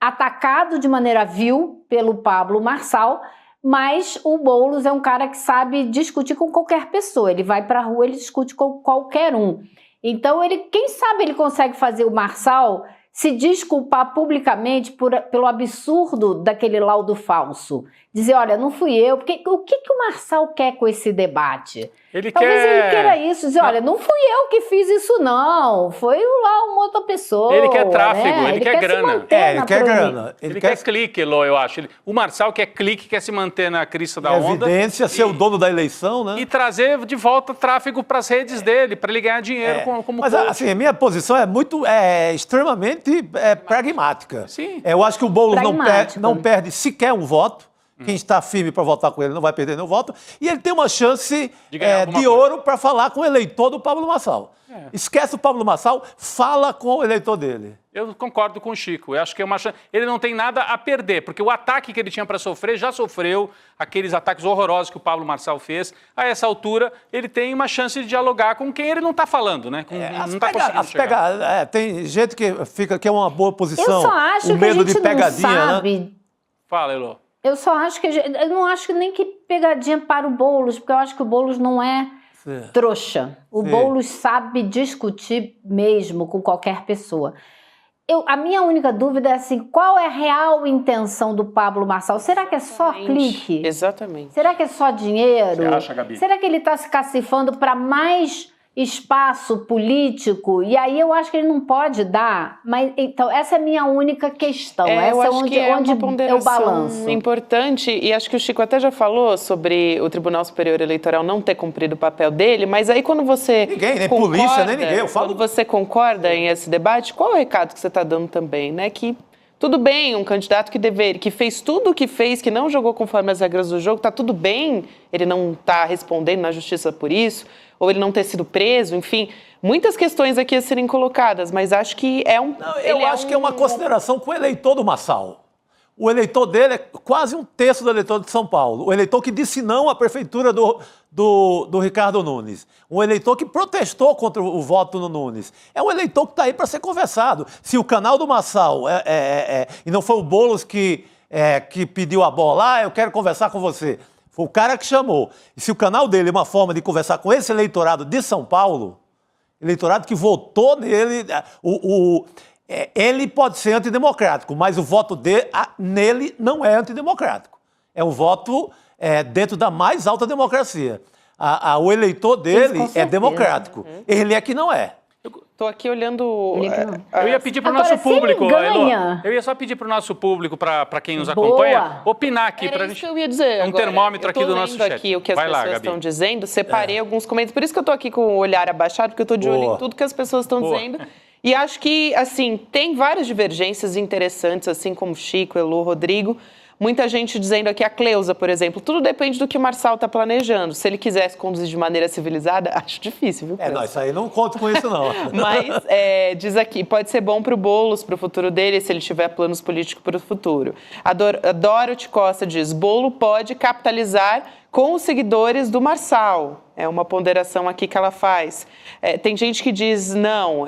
atacado de maneira vil pelo Pablo Marçal, mas o Boulos é um cara que sabe discutir com qualquer pessoa. Ele vai para a rua, ele discute com qualquer um. Então, quem sabe ele consegue fazer o Marçal se desculpar publicamente pelo absurdo daquele laudo falso. Dizer, olha, não fui eu. Porque o que o Marçal quer com esse debate? Talvez ele queira isso. Dizer, olha, não fui eu que fiz isso, não. Foi lá uma outra pessoa. Ele quer tráfego, né? Ele quer grana. Ele quer grana. Ele quer clique, Lô, eu acho. O Marçal quer clique, quer se manter na crista da onda. Evidência, ser o dono da eleição, né? E trazer de volta tráfego para as redes dele, para ele ganhar dinheiro como Mas, assim, a minha posição é extremamente pragmática. Sim. Eu acho que o Boulos não perde sequer um voto. Quem está firme para votar com ele não vai perder nenhum voto. E ele tem uma chance de ouro para falar com o eleitor do Pablo Marçal. Esquece o Pablo Marçal, fala com o eleitor dele. Eu concordo com o Chico. Eu acho que é uma chance. Ele não tem nada a perder, porque o ataque que ele tinha para sofrer já sofreu, aqueles ataques horrorosos que o Pablo Marçal fez. A essa altura, ele tem uma chance de dialogar com quem ele não está falando, né? Não está conseguindo chegar. Tem gente que é uma boa posição. Eu só acho o medo que a gente de pegadinha, não sabe. Né? Fala, Elô. Eu só acho que... Eu não acho nem que pegadinha para o Boulos, porque eu acho que o Boulos não é trouxa. O Boulos sabe discutir mesmo com qualquer pessoa. A minha única dúvida é assim, qual é a real intenção do Pablo Marçal? Será que é só clique? Exatamente. Será que é só dinheiro? Você acha, Gabi? Será que ele está se cacifando para mais espaço político? E aí eu acho que ele não pode dar. Mas então essa é a minha única questão. Eu acho onde que é onde uma ponderação eu balanço. importante, e acho que o Chico até já falou sobre o Tribunal Superior Eleitoral não ter cumprido o papel dele, mas aí quando você nem polícia, nem ninguém. Quando você concorda em esse debate, qual é o recado que você está dando também, né? Que tudo bem, um candidato que fez tudo o que fez, que não jogou conforme as regras do jogo, está tudo bem, ele não está respondendo na justiça por isso, ou ele não ter sido preso, enfim, muitas questões aqui a serem colocadas, mas acho que eu acho que é uma consideração com o eleitor do Marçal. O eleitor dele é quase um terço do eleitor de São Paulo. O eleitor que disse não à prefeitura do Ricardo Nunes. Um eleitor que protestou contra o voto no Nunes. É um eleitor que está aí para ser conversado. Se o canal do Marçal e não foi o Boulos que pediu a bola, eu quero conversar com você. Foi o cara que chamou. E se o canal dele é uma forma de conversar com esse eleitorado de São Paulo, eleitorado que votou nele, ele pode ser antidemocrático, mas o voto nele não é antidemocrático. É um voto dentro da mais alta democracia. O eleitor dele é democrático. Ele é que não é. Estou aqui olhando... Eu ia pedir para o nosso público, Elô, eu ia só pedir para o nosso público, para quem nos acompanha, opinar aqui. Era isso que eu ia dizer agora. Termômetro aqui do nosso chat. Eu estou lendo aqui o que as pessoas estão dizendo, separei alguns comentários, por isso que eu estou aqui com o olhar abaixado, porque eu estou de olho em tudo que as pessoas estão dizendo. E acho que, assim, tem várias divergências interessantes, assim como Chico, Elô, Rodrigo. Muita gente dizendo aqui, a Cleusa, por exemplo, tudo depende do que o Marçal está planejando. Se ele quisesse conduzir de maneira civilizada, acho difícil, viu, Cleusa? Não, isso aí não conto com isso, não. Mas, diz aqui, pode ser bom para o Boulos, para o futuro dele, se ele tiver planos políticos para o futuro. A Dorothy Costa diz, Boulos pode capitalizar com os seguidores do Marçal. É uma ponderação aqui que ela faz. Tem gente que diz, não,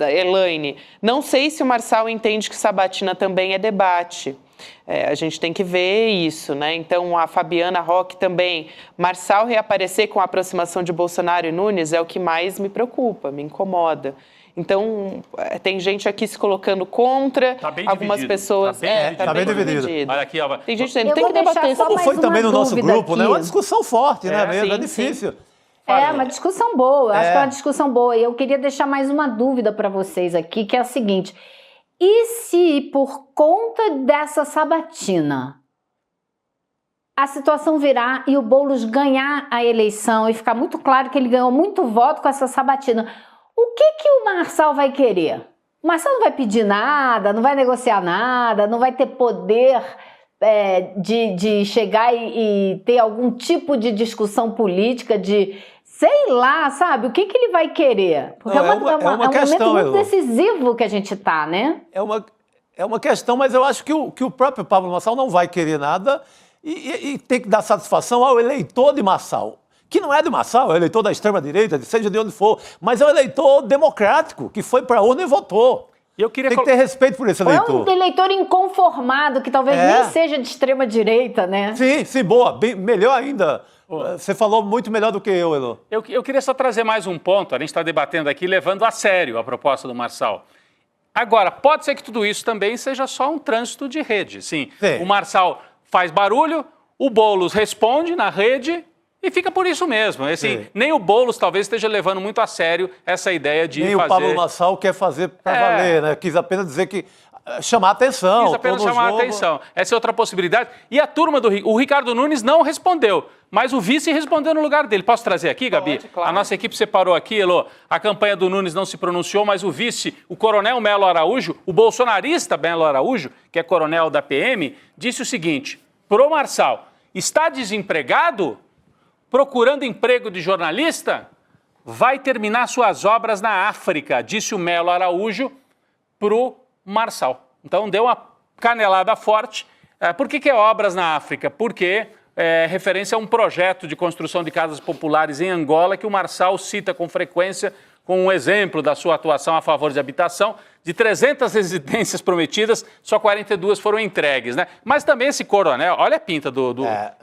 Elaine, não sei se o Marçal entende que sabatina também é debate. A gente tem que ver isso, né? Então, a Fabiana Roque também. Marçal reaparecer com a aproximação de Bolsonaro e Nunes é o que mais me preocupa, me incomoda. Então, tem gente aqui se colocando contra, algumas pessoas... Tá bem dividido. Olha aqui, ó. Tem gente dizendo, tem que debater. Como foi também no nosso grupo, né? Uma discussão forte, né? Sim, é difícil. Sim. Uma discussão boa, acho que é uma discussão boa. E eu queria deixar mais uma dúvida para vocês aqui, que é a seguinte... E se, por conta dessa sabatina, a situação virar e o Boulos ganhar a eleição e ficar muito claro que ele ganhou muito voto com essa sabatina, o que o Marçal vai querer? O Marçal não vai pedir nada, não vai negociar nada, não vai ter poder de chegar e ter algum tipo de discussão política, de Sei lá, sabe? O que ele vai querer? Porque Não, é um questão, momento muito decisivo que a gente está, né? É uma questão, mas eu acho que o próprio Pablo Marçal não vai querer nada e tem que dar satisfação ao eleitor de Marçal. Que não é de Marçal, é eleitor da extrema-direita, seja de onde for, mas é um eleitor democrático, que foi para a urna e votou. E eu queria tem que ter respeito por esse eleitor. É um eleitor inconformado, que talvez nem seja de extrema-direita, né? Sim, boa. Melhor ainda. Você falou muito melhor do que eu, Elô. Eu queria só trazer mais um ponto. A gente está debatendo aqui, levando a sério a proposta do Marçal. Agora, pode ser que tudo isso também seja só um trânsito de rede. Sim. O Marçal faz barulho, o Boulos responde na rede e fica por isso mesmo. Assim, nem o Boulos talvez esteja levando muito a sério essa ideia de nem fazer... o Pablo Marçal quer fazer para valer, né? Quis apenas dizer que... chamar a atenção. Quis apenas chamar a atenção. Essa é outra possibilidade. E a turma o Ricardo Nunes não respondeu, mas o vice respondeu no lugar dele. Posso trazer aqui, Gabi? Pode, claro. A nossa equipe separou aqui, Elô. A campanha do Nunes não se pronunciou, mas o vice, o coronel Melo Araújo, o bolsonarista Melo Araújo, que é coronel da PM, disse o seguinte, pro Marçal, está desempregado? Procurando emprego de jornalista? Vai terminar suas obras na África, disse o Melo Araújo pro Marçal. Então deu uma canelada forte. Por que é obras na África? Porque é referência a um projeto de construção de casas populares em Angola que o Marçal cita com frequência com um exemplo da sua atuação a favor de habitação. De 300 residências prometidas, só 42 foram entregues, né? Mas também esse coronel, olha a pinta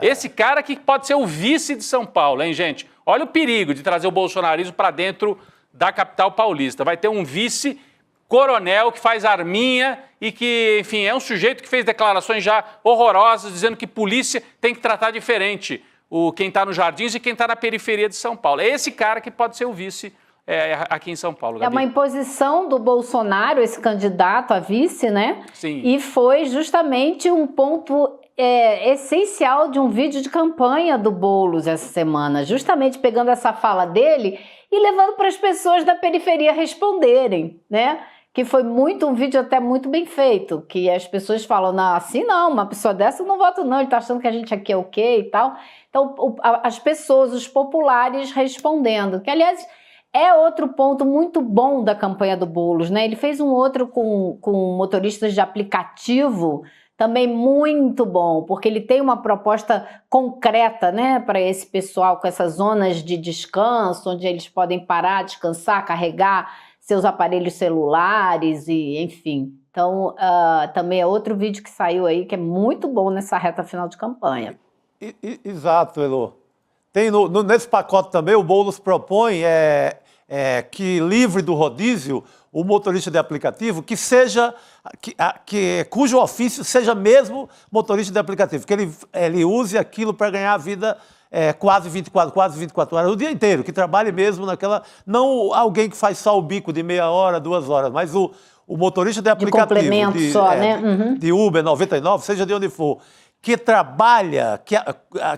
esse cara que pode ser o vice de São Paulo, hein, gente? Olha o perigo de trazer o bolsonarismo para dentro da capital paulista. Vai ter um vice coronel que faz arminha e que, enfim, é um sujeito que fez declarações já horrorosas, dizendo que polícia tem que tratar diferente quem está nos Jardins e quem está na periferia de São Paulo. É esse cara que pode ser o vice aqui em São Paulo, Gabi. É uma imposição do Bolsonaro, esse candidato a vice, né? Sim. E foi justamente um ponto essencial de um vídeo de campanha do Boulos essa semana, justamente pegando essa fala dele e levando para as pessoas da periferia responderem, né? Que foi um vídeo até muito bem feito, que as pessoas falam, não, assim não, uma pessoa dessa eu não voto não, ele tá achando que a gente aqui é o quê e tal. Então, as pessoas, os populares respondendo, que aliás é outro ponto muito bom da campanha do Boulos, né? Ele fez um outro com motoristas de aplicativo, também muito bom, porque ele tem uma proposta concreta, né, para esse pessoal com essas zonas de descanso, onde eles podem parar, descansar, carregar seus aparelhos celulares e enfim. Então, também é outro vídeo que saiu aí que é muito bom nessa reta final de campanha. Exato, Elô. Tem nesse pacote também o Boulos propõe que livre do rodízio o motorista de aplicativo cujo ofício seja mesmo motorista de aplicativo, que ele use aquilo para ganhar a vida quase 24 horas, o dia inteiro, que trabalhe mesmo não alguém que faz só o bico de meia hora, 2 horas, mas o motorista de aplicativo, de complemento só, né? Uhum. De Uber, 99, seja de onde for, que trabalha,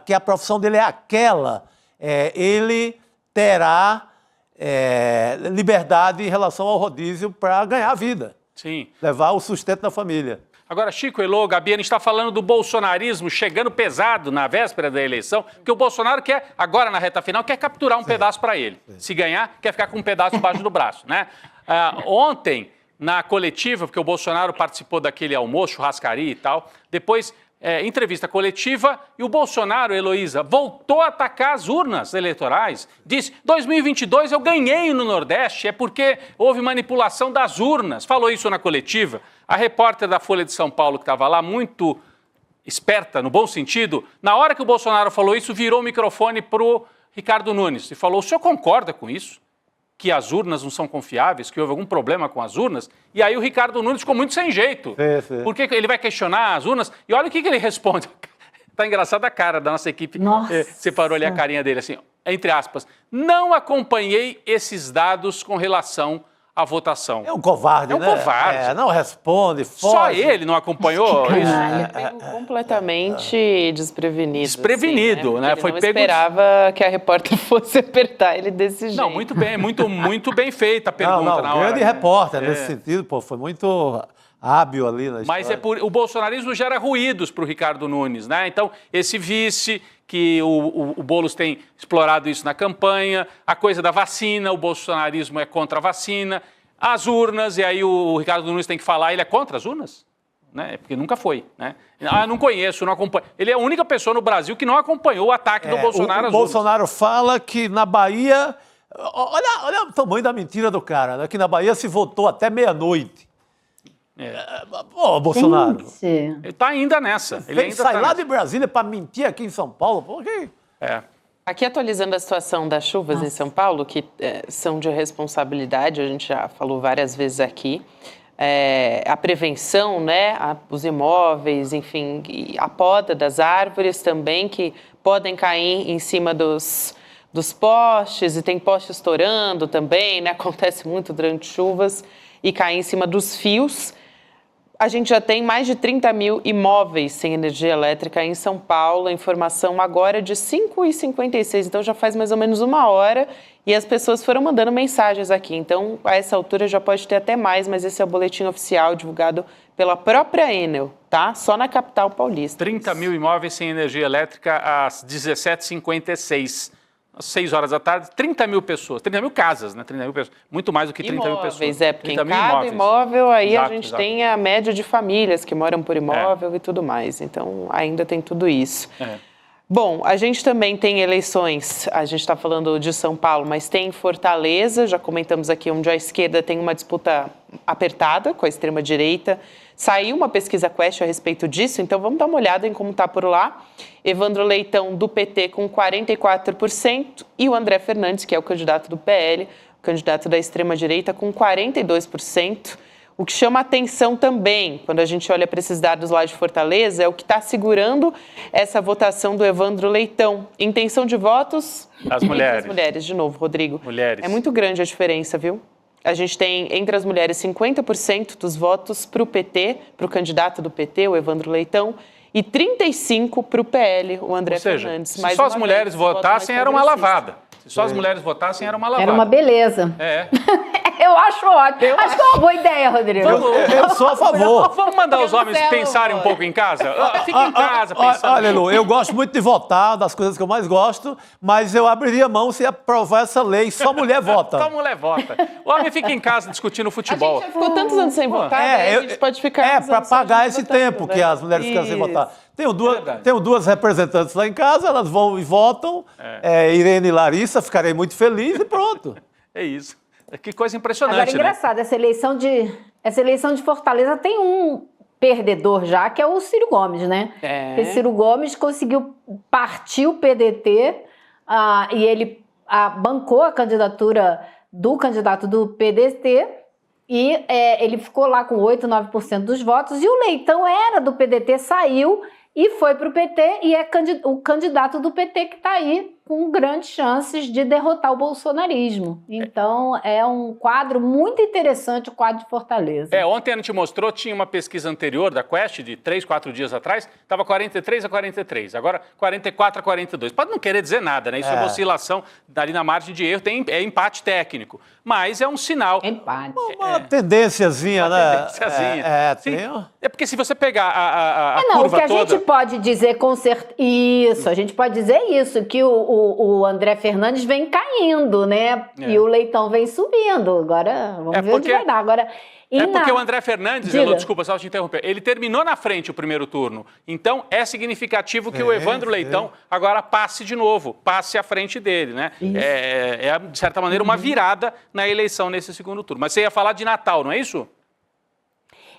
que a profissão dele é aquela, ele terá liberdade em relação ao rodízio para ganhar a vida. Sim. Levar o sustento da família. Agora, Chico, Elô, Gabi, a gente está falando do bolsonarismo chegando pesado na véspera da eleição, porque o Bolsonaro quer, agora na reta final, quer capturar um pedaço para ele. Se ganhar, quer ficar com um pedaço embaixo do braço, né? Ontem, na coletiva, porque o Bolsonaro participou daquele almoço, churrascaria e tal, depois... entrevista coletiva, e o Bolsonaro, Heloísa, voltou a atacar as urnas eleitorais. Disse, 2022 eu ganhei no Nordeste, é porque houve manipulação das urnas. Falou isso na coletiva. A repórter da Folha de São Paulo, que estava lá, muito esperta, no bom sentido, na hora que o Bolsonaro falou isso, virou o microfone para o Ricardo Nunes e falou, o senhor concorda com isso? Que as urnas não são confiáveis, que houve algum problema com as urnas, e aí o Ricardo Nunes ficou muito sem jeito. Porque ele vai questionar as urnas, e olha o que ele responde. Tá engraçada a cara da nossa equipe. Nossa. Separou ali a carinha dele, assim, entre aspas. Não acompanhei esses dados com relação à votação. É um covarde, né? É um covarde. Não responde, foge. Só ele não acompanhou isso? Ele pegou completamente desprevenido. Desprevenido, assim, né? Ele Foi não pego... esperava que a repórter fosse apertar ele desse jeito. Não, muito bem, muito bem feita a pergunta na hora. Grande repórter nesse sentido, pô, foi muito hábil ali na história. Mas o bolsonarismo gera ruídos para o Ricardo Nunes, né? Então, esse vice que o Boulos tem explorado isso na campanha, a coisa da vacina, o bolsonarismo é contra a vacina, as urnas, e aí o Ricardo Nunes tem que falar, ele é contra as urnas? Né? Porque nunca foi. Né? Não conheço, não acompanho. Ele é a única pessoa no Brasil que não acompanhou o ataque do Bolsonaro às urnas. O Bolsonaro fala que na Bahia... Olha o tamanho da mentira do cara, né? Que na Bahia se votou até meia-noite. Bolsonaro. Gente. Ele está ainda nessa. Ele ainda sai tá lá nessa. de Brasília para mentir aqui em São Paulo. Por quê? Aqui atualizando a situação das chuvas em São Paulo, que são de responsabilidade, a gente já falou várias vezes aqui. A prevenção, né, os imóveis, enfim, e a poda das árvores também, que podem cair em cima dos postes, e tem poste estourando também, né, acontece muito durante chuvas, e cair em cima dos fios. A gente já tem mais de 30 mil imóveis sem energia elétrica em São Paulo. A informação agora é de 5h56, então já faz mais ou menos uma hora. E as pessoas foram mandando mensagens aqui. Então, a essa altura já pode ter até mais, mas esse é o boletim oficial divulgado pela própria Enel, tá? Só na capital paulista. 30 mil imóveis sem energia elétrica às 17h56. Às 6 horas da tarde, 30 mil pessoas, 30 mil casas, né? 30 mil pessoas, muito mais do que 30 mil pessoas. Porque em cada imóvel aí exato, a gente tem a média de famílias que moram por imóvel e tudo mais. Então, ainda tem tudo isso. Bom, a gente também tem eleições, a gente está falando de São Paulo, mas tem Fortaleza, já comentamos aqui, onde a esquerda tem uma disputa apertada com a extrema-direita. Saiu uma pesquisa Quest a respeito disso, então vamos dar uma olhada em como está por lá. Evandro Leitão, do PT, com 44%, e o André Fernandes, que é o candidato do PL, o candidato da extrema-direita, com 42%. O que chama atenção também, quando a gente olha para esses dados lá de Fortaleza, é o que está segurando essa votação do Evandro Leitão. Intenção de votos? As mulheres. As mulheres, de novo, Rodrigo. Mulheres. É muito grande a diferença, viu? A gente tem, entre as mulheres, 50% dos votos para o PT, para o candidato do PT, o Evandro Leitão, e 35% para o PL, o André Fernandes. Se só as mulheres votassem, era uma lavada. Se só as mulheres votassem, era uma lavada. Era uma beleza. Eu acho ótimo. Acho que é uma boa ideia, Rodrigo. Eu sou a favor. Vamos mandar os homens pensarem um pouco em casa? Fica em casa pensando. Olha, Lu, eu gosto muito de votar, das coisas que eu mais gosto, mas eu abriria mão se aprovar essa lei. Só mulher vota. Só mulher vota. O homem fica em casa discutindo futebol. A gente já ficou tantos anos sem votar, a gente pode ficar... para pagar esse tempo que as mulheres ficam sem votar. Tenho duas representantes lá em casa, elas vão e votam. Irene e Larissa, ficarei muito feliz e pronto. É isso. Que coisa impressionante, Agora, engraçado, essa eleição de Fortaleza tem um perdedor já, que é o Ciro Gomes, né? Porque Ciro Gomes conseguiu partir o PDT e ele bancou a candidatura do candidato do PDT e ele ficou lá com 8, 9% dos votos, e o Leitão era do PDT, saiu e foi para o PT, e é o candidato do PT que está aí com grandes chances de derrotar o bolsonarismo. Então, é um quadro muito interessante, o quadro de Fortaleza. Ontem a gente mostrou, tinha uma pesquisa anterior da Quest, de 3, 4 dias atrás, estava 43-43, agora 44-42. Pode não querer dizer nada, né? Isso é uma oscilação dali na margem de erro, é empate técnico, mas é um sinal. Empate. Uma tendênciazinha, né? Sim. É porque se você pegar a curva toda... O que a gente pode dizer com certeza... Isso, a gente pode dizer isso, que o André Fernandes vem caindo, né? E o Leitão vem subindo. Agora, vamos ver onde vai dar. Agora, porque o André Fernandes, desculpa só te interromper, ele terminou na frente o primeiro turno. Então, é significativo que o Evandro Leitão agora passe de novo, passe à frente dele, né? De certa maneira, uma virada na eleição nesse segundo turno. Mas você ia falar de Natal, não é isso?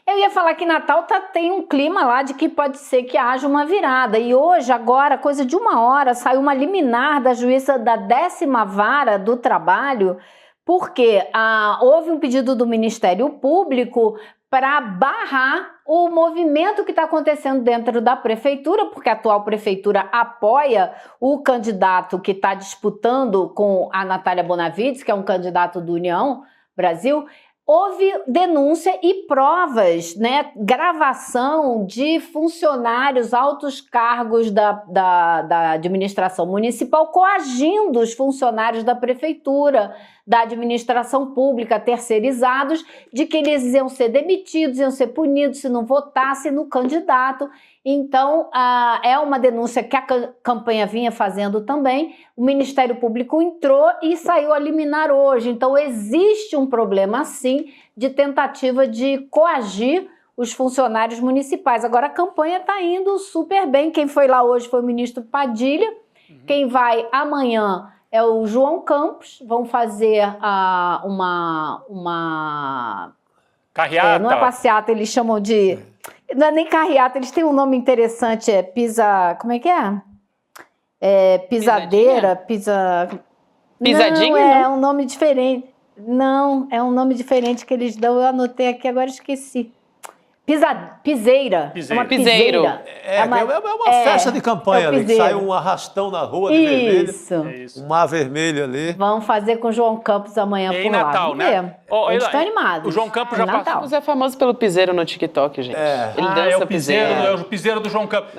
Eu ia falar que Natal tem um clima lá de que pode ser que haja uma virada. E hoje, agora, coisa de uma hora, saiu uma liminar da juíza da 10ª Vara do Trabalho, porque houve um pedido do Ministério Público para barrar o movimento que está acontecendo dentro da prefeitura, porque a atual prefeitura apoia o candidato que está disputando com a Natália Bonavides, que é um candidato do União Brasil. Houve denúncia e provas, né, gravação de funcionários, altos cargos da administração municipal coagindo os funcionários da prefeitura da administração pública, terceirizados, de que eles iam ser demitidos, iam ser punidos se não votassem no candidato. Então, é uma denúncia que a campanha vinha fazendo também. O Ministério Público entrou e saiu a liminar hoje. Então, existe um problema, sim, de tentativa de coagir os funcionários municipais. Agora, a campanha está indo super bem. Quem foi lá hoje foi o ministro Padilha. Quem vai amanhã é o João Campos. Vão fazer uma carreata. Não é passeata, eles chamam de... Não é nem carreata, eles têm um nome interessante, como é que é? Pisadeira, Pisadinha? Não, é um nome diferente. Não, é um nome diferente que eles dão, eu anotei aqui, agora esqueci. Piseira. É uma piseiro. É uma festa de campanha ali, que sai um arrastão na rua de vermelho. Um mar vermelho ali. Vamos fazer com o João Campos amanhã por lá. Natal, né? Eles estão animados. O João Campos já passou. Campos é famoso pelo piseiro no TikTok, gente. Ele dança o piseiro. É o piseiro do João Campos.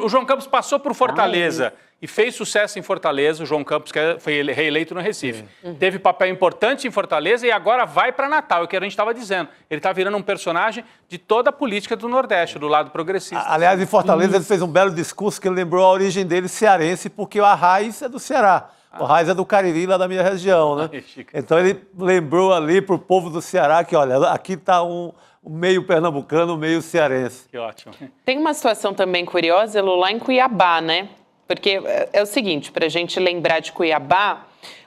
O João Campos passou por Fortaleza e fez sucesso em Fortaleza. O João Campos, que foi reeleito no Recife. Teve papel importante em Fortaleza e agora vai para Natal, é o que a gente estava dizendo. Ele está virando um personagem de toda a política do Nordeste, do lado progressista. Aliás, em Fortaleza ele fez um belo discurso que ele lembrou a origem dele cearense, porque a raiz é do Ceará. A raiz é do Cariri, lá da minha região, né? Então ele lembrou ali para o povo do Ceará que, olha, aqui está um meio pernambucano, um meio cearense. Que ótimo. Tem uma situação também curiosa, Elô, lá em Cuiabá, né? Porque é o seguinte, para a gente lembrar de Cuiabá,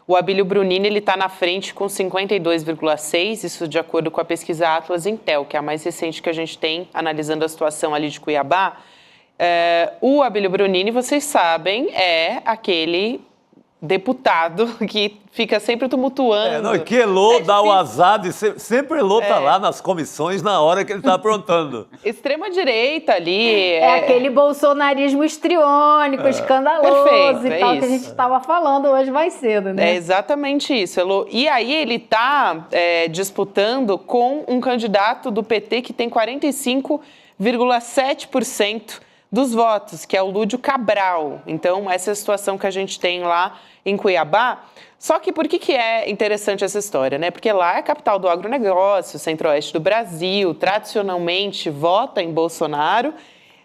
o Abílio Brunini está na frente com 52,6%, isso de acordo com a pesquisa Atlas Intel, que é a mais recente que a gente tem, analisando a situação ali de Cuiabá. O Abílio Brunini, vocês sabem, é aquele deputado que fica sempre tumultuando. E que Elô dá o azar de sempre Elô tá lá nas comissões na hora que ele está aprontando. Extrema-direita ali. É aquele bolsonarismo histriônico, escandaloso. Perfeito, e tal, que a gente estava falando hoje mais cedo, né? É exatamente isso, Elô. E aí ele está disputando com um candidato do PT que tem 45,7% dos votos, que é o Lúdio Cabral. Então, essa é a situação que a gente tem lá em Cuiabá. Só que por que é interessante essa história, né? Porque lá é a capital do agronegócio, centro-oeste do Brasil, tradicionalmente vota em Bolsonaro.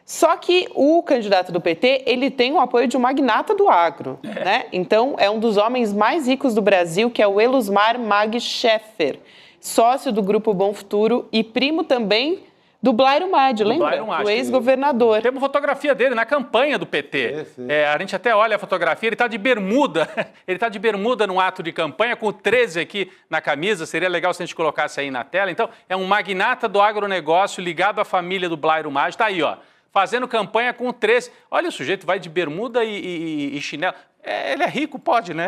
Só que o candidato do PT, ele tem o apoio de um magnata do agro, né? Então, é um dos homens mais ricos do Brasil, que é o Elusmar Mag Scheffer, sócio do Grupo Bom Futuro e primo também do Blairo Maggi, lembra? O ex-governador. Tem uma fotografia dele na campanha do PT. A gente até olha a fotografia, ele está de bermuda. Ele está de bermuda num ato de campanha, com o 13 aqui na camisa. Seria legal se a gente colocasse aí na tela. Então, é um magnata do agronegócio ligado à família do Blairo Maggi. Está aí, ó, fazendo campanha com o 13. Olha, o sujeito vai de bermuda e chinelo. Ele é rico, pode, né?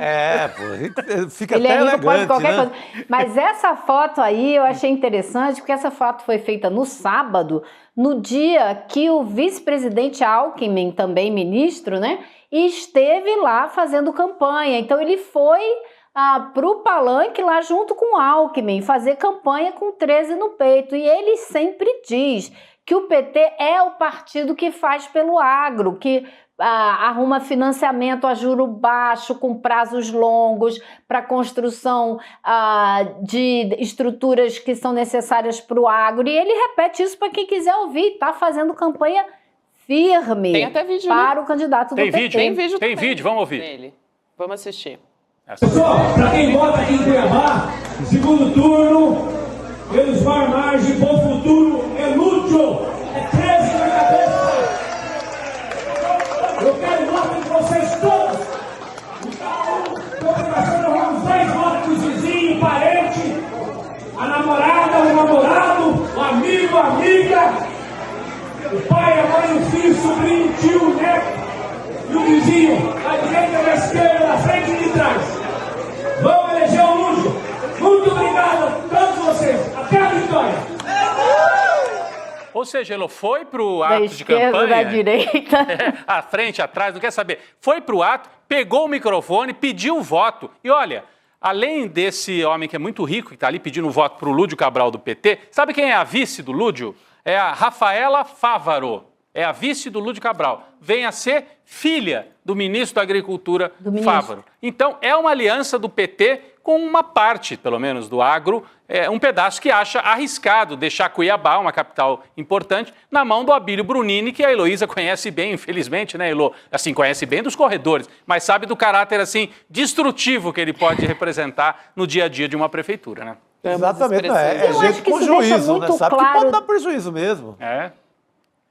Fica ele até é rico, elegante, pode qualquer né? coisa. Mas essa foto aí eu achei interessante, porque essa foto foi feita no sábado, no dia que o vice-presidente Alckmin, também ministro, né, esteve lá fazendo campanha. Então ele foi para o palanque lá junto com o Alckmin, fazer campanha com 13 no peito. E ele sempre diz que o PT é o partido que faz pelo agro, que arruma financiamento a juro baixo, com prazos longos, para construção de estruturas que são necessárias para o agro. E ele repete isso para quem quiser ouvir. Está fazendo campanha firme. Tem até vídeo, para né? o candidato do PT. Tem vídeo, vamos ouvir. Dele. Vamos assistir. Pessoal, para quem vota aqui em Cuiabá, segundo turno, Elusmar Maggi, Bom Futuro, é Lúcio, é 13 na cabeça. Eu quero voto de vocês todos. Estou passando uns 10 votos com os vizinhos, parente, a namorada, o namorado, o amigo, a amiga, o pai, a mãe, o filho, o sobrinho, o tio, o neto e o vizinho, à direita, à esquerda, na frente e de trás. Vamos eleger o Lúcio. Muito obrigado a todos vocês. Até a vitória. Ou seja, ele foi para o ato de campanha. Da direita. À frente, atrás, não quer saber. Foi para o ato, pegou o microfone, pediu o voto. E olha, além desse homem que é muito rico, que está ali pedindo o voto para o Lúdio Cabral do PT, sabe quem é a vice do Lúdio? É a Rafaela Fávaro. é a vice do Lúcio Cabral, vem a ser filha do ministro da Agricultura, Fávaro. Então, é uma aliança do PT com uma parte, pelo menos, do agro, um pedaço que acha arriscado deixar Cuiabá, uma capital importante, na mão do Abílio Brunini, que a Heloísa conhece bem, infelizmente, né, Elo? Assim, conhece bem dos corredores, mas sabe do caráter, assim, destrutivo que ele pode representar no dia a dia de uma prefeitura, né? Exatamente, é gente com juízo, né? Sabe que pode dar prejuízo mesmo.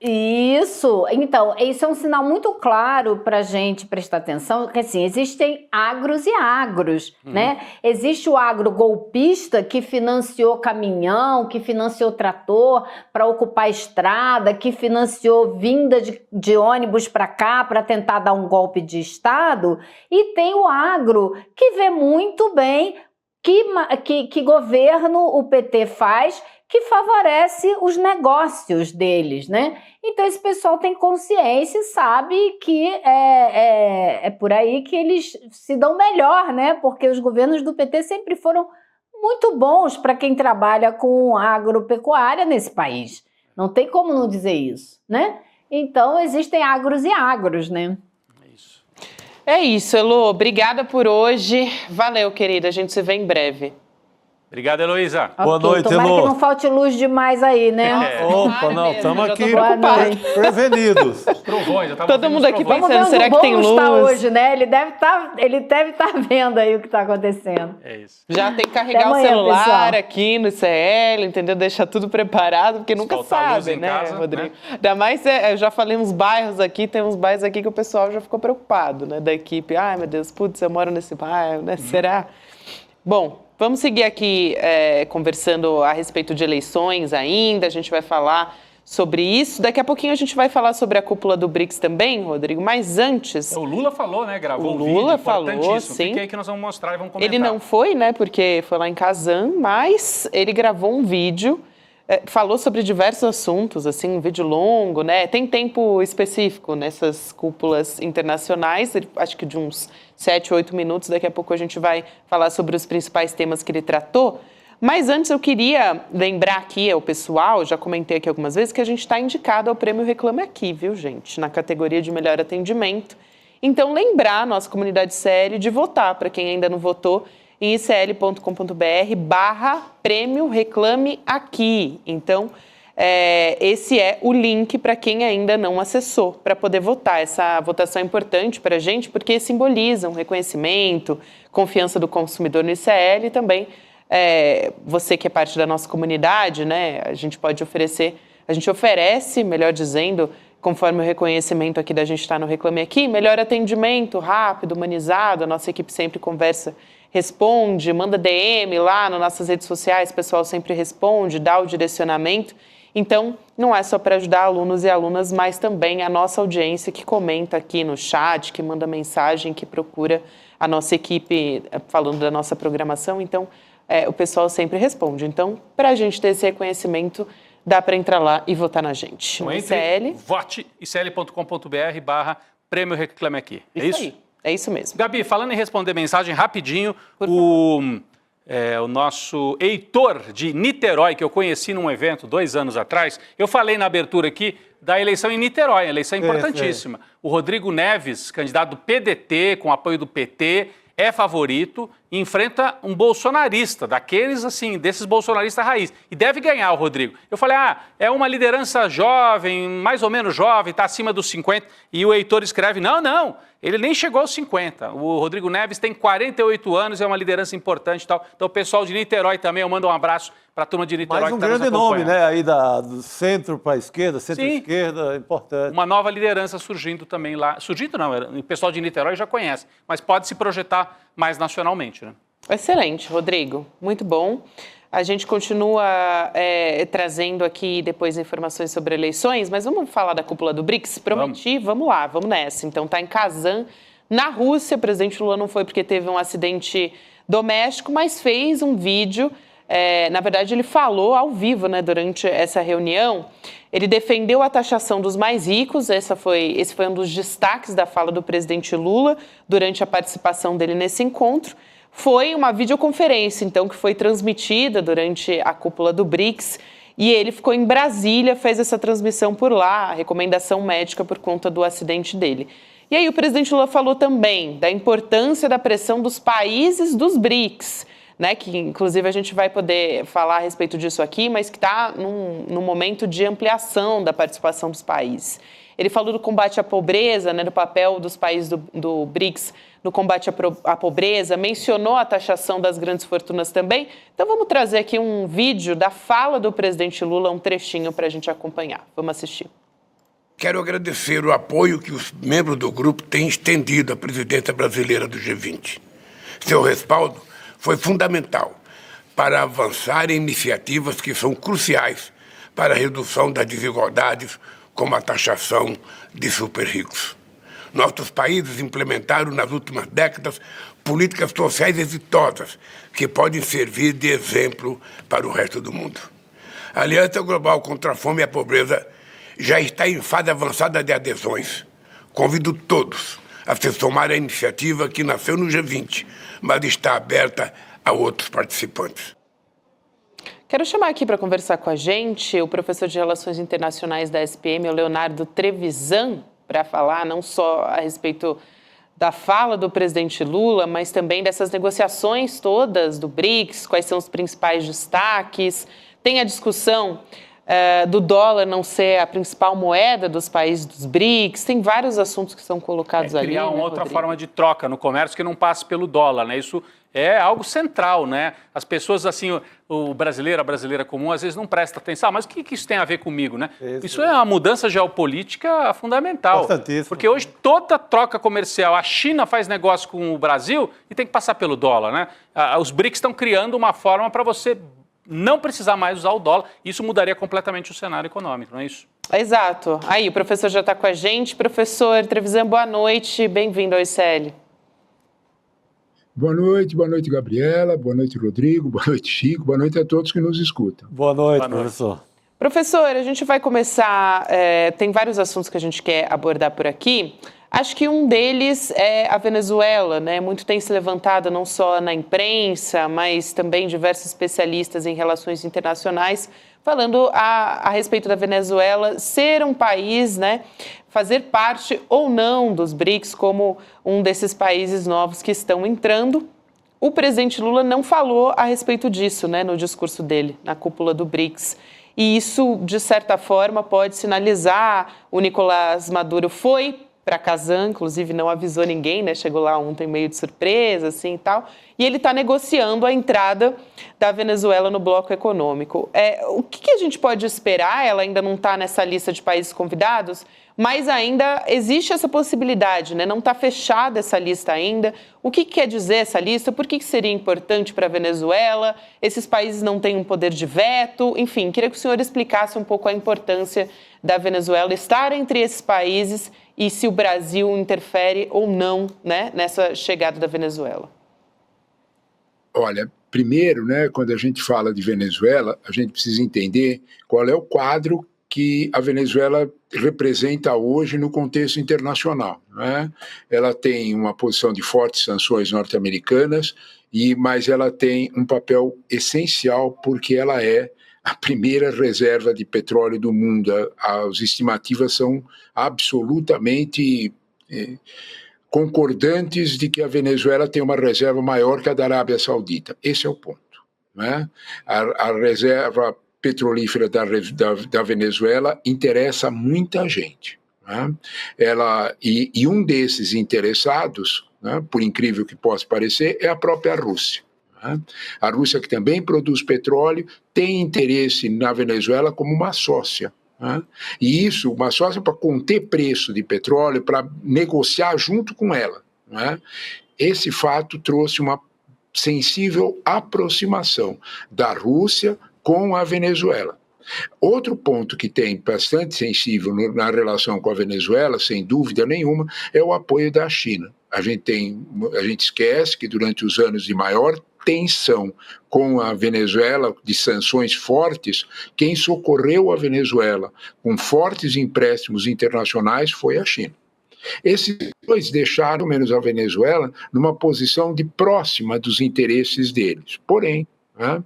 Isso, então, isso é um sinal muito claro para a gente prestar atenção, que assim, existem agros e agros, né? Existe o agro golpista que financiou caminhão, que financiou trator para ocupar a estrada, que financiou vinda de ônibus para cá para tentar dar um golpe de Estado, e tem o agro que vê muito bem que governo o PT faz que favorece os negócios deles, né? Então esse pessoal tem consciência e sabe que é por aí que eles se dão melhor, né? Porque os governos do PT sempre foram muito bons para quem trabalha com agropecuária nesse país. Não tem como não dizer isso, né? Então existem agros e agros, né? É isso, Elô. Obrigada por hoje. Valeu, querida. A gente se vê em breve. Obrigado, Heloísa. Boa noite, Tomara Elô. que não falte luz demais aí, né? Opa, não, estamos aqui prevenidos. Trovões, todo mundo aqui Vamos pensando, ver será onde que tem o luz? Boulos está hoje, né? Ele deve estar vendo aí o que está acontecendo. É isso. Já tem que carregar amanhã, o celular pessoal. aqui no ICL, entendeu? Deixar tudo preparado, porque nunca Faltar luz sabe, em né, casa, Rodrigo? né? Ainda mais, eu já falei uns bairros aqui, tem uns bairros aqui que o pessoal já ficou preocupado, né, da equipe. Ai, meu Deus, putz, eu moro nesse bairro, né? Será? Bom, vamos seguir aqui conversando a respeito de eleições ainda, a gente vai falar sobre isso. Daqui a pouquinho a gente vai falar sobre a cúpula do BRICS também, Rodrigo, mas antes... O Lula falou, né? Gravou o um vídeo Lula falou, importantíssimo. sim. Fique aí que nós vamos mostrar e vamos comentar. Ele não foi, né, porque foi lá em Kazan, mas ele gravou um vídeo, falou sobre diversos assuntos, assim, um vídeo longo, né? Tem tempo específico nessas cúpulas internacionais, acho que de uns 7, 8 minutos. Daqui a pouco a gente vai falar sobre os principais temas que ele tratou. Mas antes eu queria lembrar aqui ao pessoal, já comentei aqui algumas vezes, que a gente está indicado ao Prêmio Reclame Aqui, viu, gente? Na categoria de melhor atendimento. Então, lembrar a nossa comunidade ICL de votar, para quem ainda não votou, em icl.com.br/prêmio Reclame Aqui. Então, esse é o link para quem ainda não acessou, para poder votar. Essa votação é importante para a gente, porque simboliza um reconhecimento, confiança do consumidor no ICL e também você que é parte da nossa comunidade, né? A gente oferece, melhor dizendo, conforme o reconhecimento aqui da gente está no Reclame Aqui, melhor atendimento, rápido, humanizado. A nossa equipe sempre conversa, responde, manda DM lá nas nossas redes sociais, o pessoal sempre responde, dá o direcionamento. Então, não é só para ajudar alunos e alunas, mas também a nossa audiência que comenta aqui no chat, que manda mensagem, que procura a nossa equipe falando da nossa programação. Então, o pessoal sempre responde. Então, para a gente ter esse reconhecimento, dá para entrar lá e votar na gente. Então, entre, vote icl.com.br/prêmio Reclame Aqui. É isso? Aí. É isso mesmo. Gabi, falando em responder mensagem rapidinho, o nosso Heitor de Niterói, que eu conheci num evento 2 anos atrás, eu falei na abertura aqui da eleição em Niterói, eleição importantíssima. O Rodrigo Neves, candidato do PDT, com apoio do PT, é favorito e enfrenta um bolsonarista, daqueles assim, desses bolsonaristas raiz. E deve ganhar o Rodrigo. Eu falei, é uma liderança jovem, mais ou menos jovem, está acima dos 50. E o Heitor escreve, não, ele nem chegou aos 50. O Rodrigo Neves tem 48 anos, é uma liderança importante e tal. Então o pessoal de Niterói também, eu mando um abraço para a turma de Niterói. Mais um grande nome, né? Aí do centro para a esquerda, centro-esquerda, importante. Uma nova liderança surgindo também lá. Surgindo não, o pessoal de Niterói já conhece, mas pode se projetar mais nacionalmente, né? Excelente, Rodrigo. Muito bom. A gente continua trazendo aqui depois informações sobre eleições, mas vamos falar da cúpula do BRICS? Prometi, vamos lá, vamos nessa. Então, está em Kazan, na Rússia. O presidente Lula não foi porque teve um acidente doméstico, mas fez um vídeo. Na verdade, ele falou ao vivo, né, durante essa reunião. Ele defendeu a taxação dos mais ricos. Esse foi um dos destaques da fala do presidente Lula durante a participação dele nesse encontro. Foi uma videoconferência, então, que foi transmitida durante a cúpula do BRICS. e ele ficou em Brasília, fez essa transmissão por lá, recomendação médica por conta do acidente dele. E aí o presidente Lula falou também da importância da pressão dos países dos BRICS, né, que inclusive a gente vai poder falar a respeito disso aqui, mas que está num momento de ampliação da participação dos países. Ele falou do combate à pobreza, né, do papel dos países do BRICS no combate à pobreza, mencionou a taxação das grandes fortunas também. Então vamos trazer aqui um vídeo da fala do presidente Lula, um trechinho para a gente acompanhar. Vamos assistir. Quero agradecer o apoio que os membros do grupo têm estendido à presidência brasileira do G20. Seu respaldo foi fundamental para avançar em iniciativas que são cruciais para a redução das desigualdades, como a taxação de super-ricos. Nossos países implementaram nas últimas décadas políticas sociais exitosas que podem servir de exemplo para o resto do mundo. A Aliança Global contra a Fome e a Pobreza já está em fase avançada de adesões. Convido todos a se somar à iniciativa que nasceu no G20, mas está aberta a outros participantes. Quero chamar aqui para conversar com a gente o professor de Relações Internacionais da SPM, o Leonardo Trevisan, para falar não só a respeito da fala do presidente Lula, mas também dessas negociações todas do BRICS, quais são os principais destaques. Tem a discussão do dólar não ser a principal moeda dos países dos BRICS, tem vários assuntos que são colocados ali. Criar uma né, outra Rodrigo? forma de troca no comércio que não passe pelo dólar, né? Isso é algo central, né? As pessoas, assim, o brasileiro, a brasileira comum, às vezes não presta atenção. Mas o que isso tem a ver comigo, né? Isso é uma mudança geopolítica fundamental. Porque hoje toda troca comercial, a China faz negócio com o Brasil e tem que passar pelo dólar, né? Os BRICS estão criando uma forma para você não precisar mais usar o dólar. Isso mudaria completamente o cenário econômico, não é isso? Exato. Aí, o professor já está com a gente. Professor Trevisan, boa noite. Bem-vindo ao ICL. Boa noite, Gabriela, boa noite, Rodrigo, boa noite, Chico, boa noite a todos que nos escutam. Boa noite, professor. Professor, a gente vai começar, tem vários assuntos que a gente quer abordar por aqui. Acho que um deles é a Venezuela, né? Muito tem se levantado não só na imprensa, mas também diversos especialistas em relações internacionais, falando a respeito da Venezuela ser um país, né, fazer parte ou não dos BRICS como um desses países novos que estão entrando. O presidente Lula não falou a respeito disso, né, no discurso dele, na cúpula do BRICS. E isso, de certa forma, pode sinalizar, o Nicolás Maduro foi para Kazan, inclusive não avisou ninguém, né? Chegou lá ontem meio de surpresa, assim e tal. E ele está negociando a entrada da Venezuela no bloco econômico. O que a gente pode esperar? Ela ainda não está nessa lista de países convidados, mas ainda existe essa possibilidade, né? Não está fechada essa lista ainda. O que quer dizer essa lista? Por que seria importante para a Venezuela? Esses países não têm um poder de veto? Enfim, queria que o senhor explicasse um pouco a importância da Venezuela estar entre esses países e se o Brasil interfere ou não, né, nessa chegada da Venezuela. Olha, primeiro, né, quando a gente fala de Venezuela, a gente precisa entender qual é o quadro que a Venezuela representa hoje no contexto internacional, né? Ela tem uma posição de fortes sanções norte-americanas, mas ela tem um papel essencial porque ela é a primeira reserva de petróleo do mundo. As estimativas são absolutamente concordantes de que a Venezuela tem uma reserva maior que a da Arábia Saudita. Esse é o ponto, né? A reserva petrolífera da Venezuela interessa a muita gente, né? E um desses interessados, né, por incrível que possa parecer, é a própria Rússia. A Rússia, que também produz petróleo, tem interesse na Venezuela como uma sócia. E isso, uma sócia para conter preço de petróleo, para negociar junto com ela. Esse fato trouxe uma sensível aproximação da Rússia com a Venezuela. Outro ponto que tem bastante sensível na relação com a Venezuela, sem dúvida nenhuma, é o apoio da China. A gente esquece que durante os anos de maior tensão com a Venezuela, de sanções fortes, quem socorreu a Venezuela com fortes empréstimos internacionais foi a China. Esses dois deixaram, menos a Venezuela, numa posição de próxima dos interesses deles. Porém, né?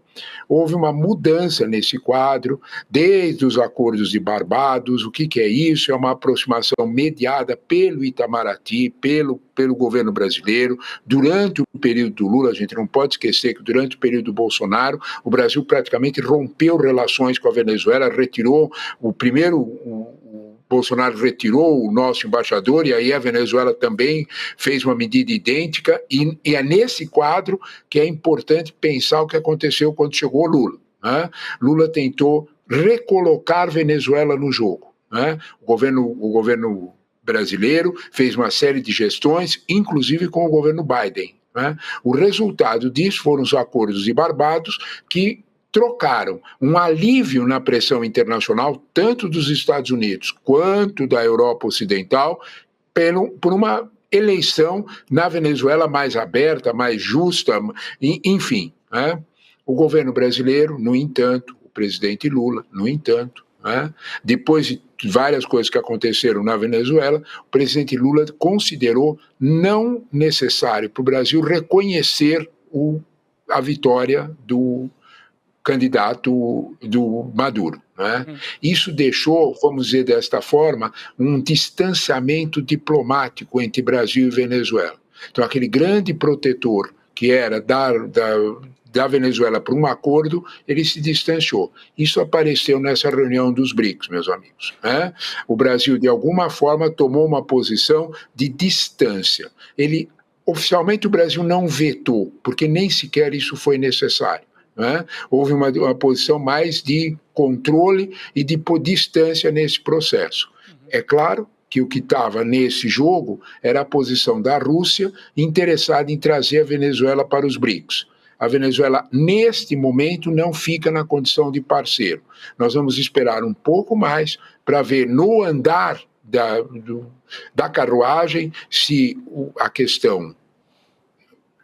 Houve uma mudança nesse quadro, desde os acordos de Barbados. O que é isso? É uma aproximação mediada pelo Itamaraty, pelo governo brasileiro. Durante o período do Lula, a gente não pode esquecer que durante o período do Bolsonaro, o Brasil praticamente rompeu relações com a Venezuela, retirou o Bolsonaro retirou o nosso embaixador, e aí a Venezuela também fez uma medida idêntica, e é nesse quadro que é importante pensar o que aconteceu quando chegou Lula, né? Lula tentou recolocar Venezuela no jogo, né? O governo brasileiro fez uma série de gestões, inclusive com o governo Biden, né? O resultado disso foram os acordos de Barbados, que trocaram um alívio na pressão internacional, tanto dos Estados Unidos quanto da Europa Ocidental, por uma eleição na Venezuela mais aberta, mais justa, enfim, né? O governo brasileiro, no entanto, o presidente Lula, no entanto, né? Depois de várias coisas que aconteceram na Venezuela, o presidente Lula considerou não necessário para o Brasil reconhecer a vitória do candidato do Maduro, né? Isso deixou, vamos dizer desta forma, um distanciamento diplomático entre Brasil e Venezuela. Então, aquele grande protetor que era da Venezuela para um acordo, ele se distanciou. Isso apareceu nessa reunião dos BRICS, meus amigos, né? O Brasil, de alguma forma, tomou uma posição de distância. Oficialmente, o Brasil não vetou, porque nem sequer isso foi necessário, né? Houve uma posição mais de controle e de distância nesse processo. É claro que o que estava nesse jogo era a posição da Rússia interessada em trazer a Venezuela para os BRICS. A Venezuela, neste momento, não fica na condição de parceiro. Nós vamos esperar um pouco mais para ver no andar da carruagem se a questão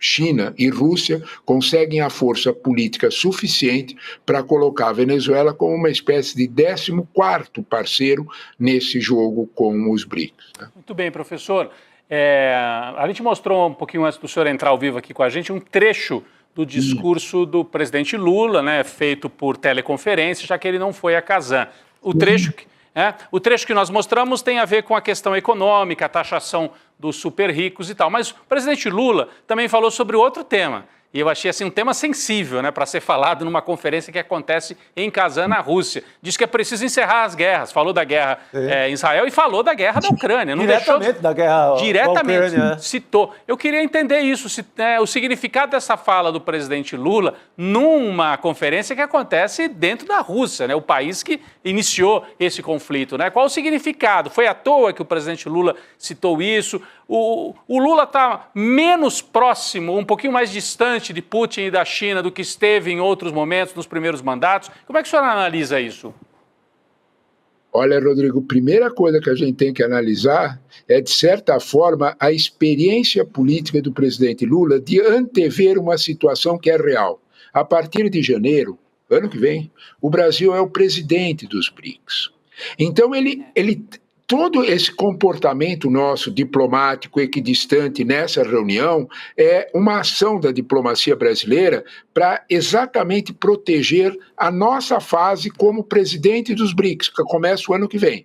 China e Rússia conseguem a força política suficiente para colocar a Venezuela como uma espécie de 14º parceiro nesse jogo com os BRICS, né? Muito bem, professor. A gente mostrou um pouquinho antes do senhor entrar ao vivo aqui com a gente um trecho do discurso do presidente Lula, né, feito por teleconferência, já que ele não foi a Kazan. O trecho que nós mostramos tem a ver com a questão econômica, a taxação dos super ricos e tal. Mas o presidente Lula também falou sobre outro tema. E eu achei assim um tema sensível, né, para ser falado numa conferência que acontece em Kazan, na Rússia. Diz que é preciso encerrar as guerras. Falou da guerra em Israel e falou da guerra da Ucrânia. Não diretamente da guerra diretamente, da Ucrânia. Citou. Eu queria entender isso, o significado dessa fala do presidente Lula numa conferência que acontece dentro da Rússia, né, o país que iniciou esse conflito, né? Qual o significado? Foi à toa que o presidente Lula citou isso? O Lula está menos próximo, um pouquinho mais distante de Putin e da China do que esteve em outros momentos, nos primeiros mandatos. Como é que o senhor analisa isso? Olha, Rodrigo, a primeira coisa que a gente tem que analisar é, de certa forma, a experiência política do presidente Lula de antever uma situação que é real. A partir de janeiro, ano que vem, o Brasil é o presidente dos BRICS. Então, todo esse comportamento nosso diplomático equidistante nessa reunião é uma ação da diplomacia brasileira para exatamente proteger a nossa fase como presidente dos BRICS, que começa o ano que vem.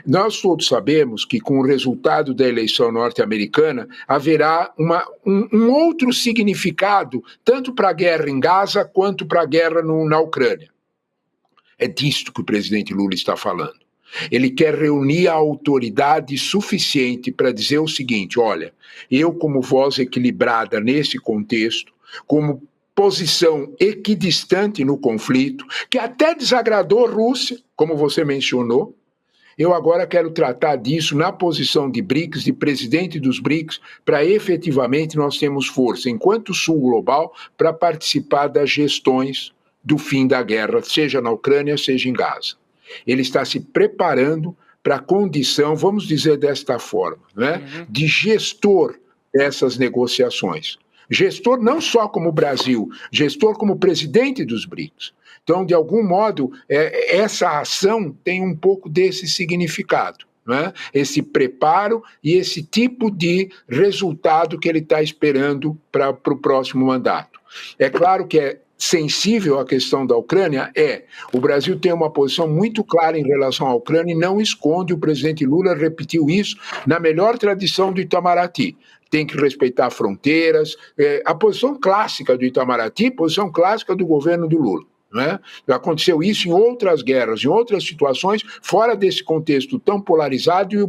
Nós todos sabemos que com o resultado da eleição norte-americana haverá um outro significado, tanto para a guerra em Gaza quanto para a guerra na Ucrânia. É disto que o presidente Lula está falando. Ele quer reunir a autoridade suficiente para dizer o seguinte: olha, eu como voz equilibrada nesse contexto, como posição equidistante no conflito, que até desagradou a Rússia, como você mencionou, eu agora quero tratar disso na posição de BRICS, de presidente dos BRICS, para efetivamente nós termos força, enquanto Sul Global, para participar das gestões do fim da guerra, seja na Ucrânia, seja em Gaza. Ele está se preparando para a condição, vamos dizer desta forma, né, de gestor dessas negociações. Gestor não só como Brasil, gestor como presidente dos BRICS. Então, de algum modo, essa ação tem um pouco desse significado, né? Esse preparo e esse tipo de resultado que ele está esperando para o próximo mandato. É claro que é sensível à questão da Ucrânia o Brasil tem uma posição muito clara em relação à Ucrânia e não esconde, o presidente Lula repetiu isso na melhor tradição do Itamaraty. Tem que respeitar fronteiras, a posição clássica do Itamaraty, posição clássica do governo do Lula. Né? Aconteceu isso em outras guerras, em outras situações, fora desse contexto tão polarizado, e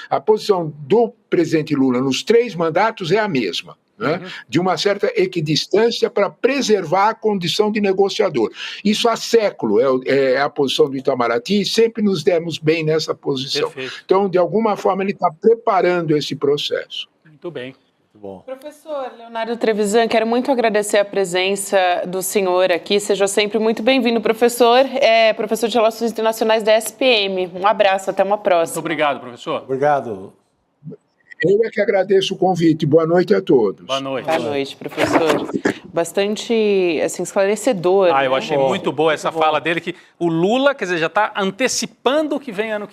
a posição do presidente Lula nos 3 mandatos é a mesma. Né? De uma certa equidistância para preservar a condição de negociador. Isso há século é a posição do Itamaraty e sempre nos demos bem nessa posição. Perfeito. Então, de alguma forma, ele está preparando esse processo. Muito bem. Bom. Professor Leonardo Trevisan, quero muito agradecer a presença do senhor aqui. Seja sempre muito bem-vindo, professor. Professor de Relações Internacionais da SPM. Um abraço, até uma próxima. Muito obrigado, professor. Obrigado. Eu é que agradeço o convite. Boa noite a todos. Boa noite. Boa noite, professor. Bastante esclarecedor. Eu achei muito boa essa fala dele, que o Lula, quer dizer, já está antecipando o que vem no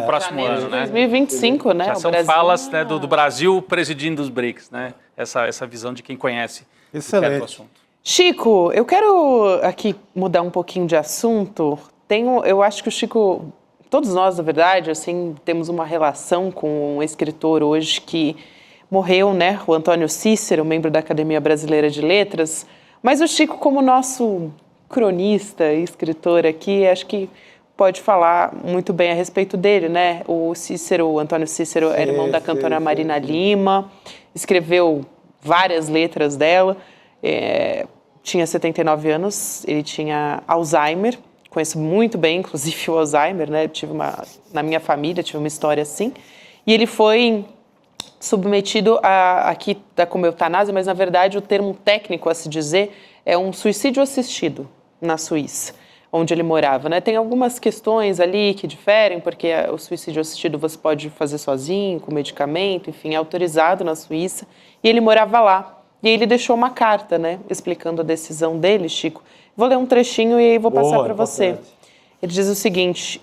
próximo ano, né? 2025, né? Já são falas, né, do Brasil presidindo os BRICS, né? Essa visão de quem conhece o assunto. Chico, eu quero aqui mudar um pouquinho de assunto. Eu acho que o Chico, todos nós, na verdade, assim, temos uma relação com um escritor hoje que morreu, né? O Antônio Cícero, membro da Academia Brasileira de Letras. Mas o Chico, como nosso cronista e escritor aqui, acho que pode falar muito bem a respeito dele, né? O Antônio Cícero, é irmão da cantora Marina Lima, escreveu várias letras dela, tinha 79 anos, ele tinha Alzheimer, conheço muito bem, inclusive, o Alzheimer, né? Na minha família tive uma história assim, e ele foi submetido aqui como eutanásia, mas na verdade o termo técnico a se dizer é um suicídio assistido na Suíça, onde ele morava, né? Tem algumas questões ali que diferem, porque o suicídio assistido você pode fazer sozinho, com medicamento, enfim, é autorizado na Suíça, e ele morava lá. E aí ele deixou uma carta, né, explicando a decisão dele, Chico. Vou ler um trechinho e aí vou passar para você. Ele diz o seguinte: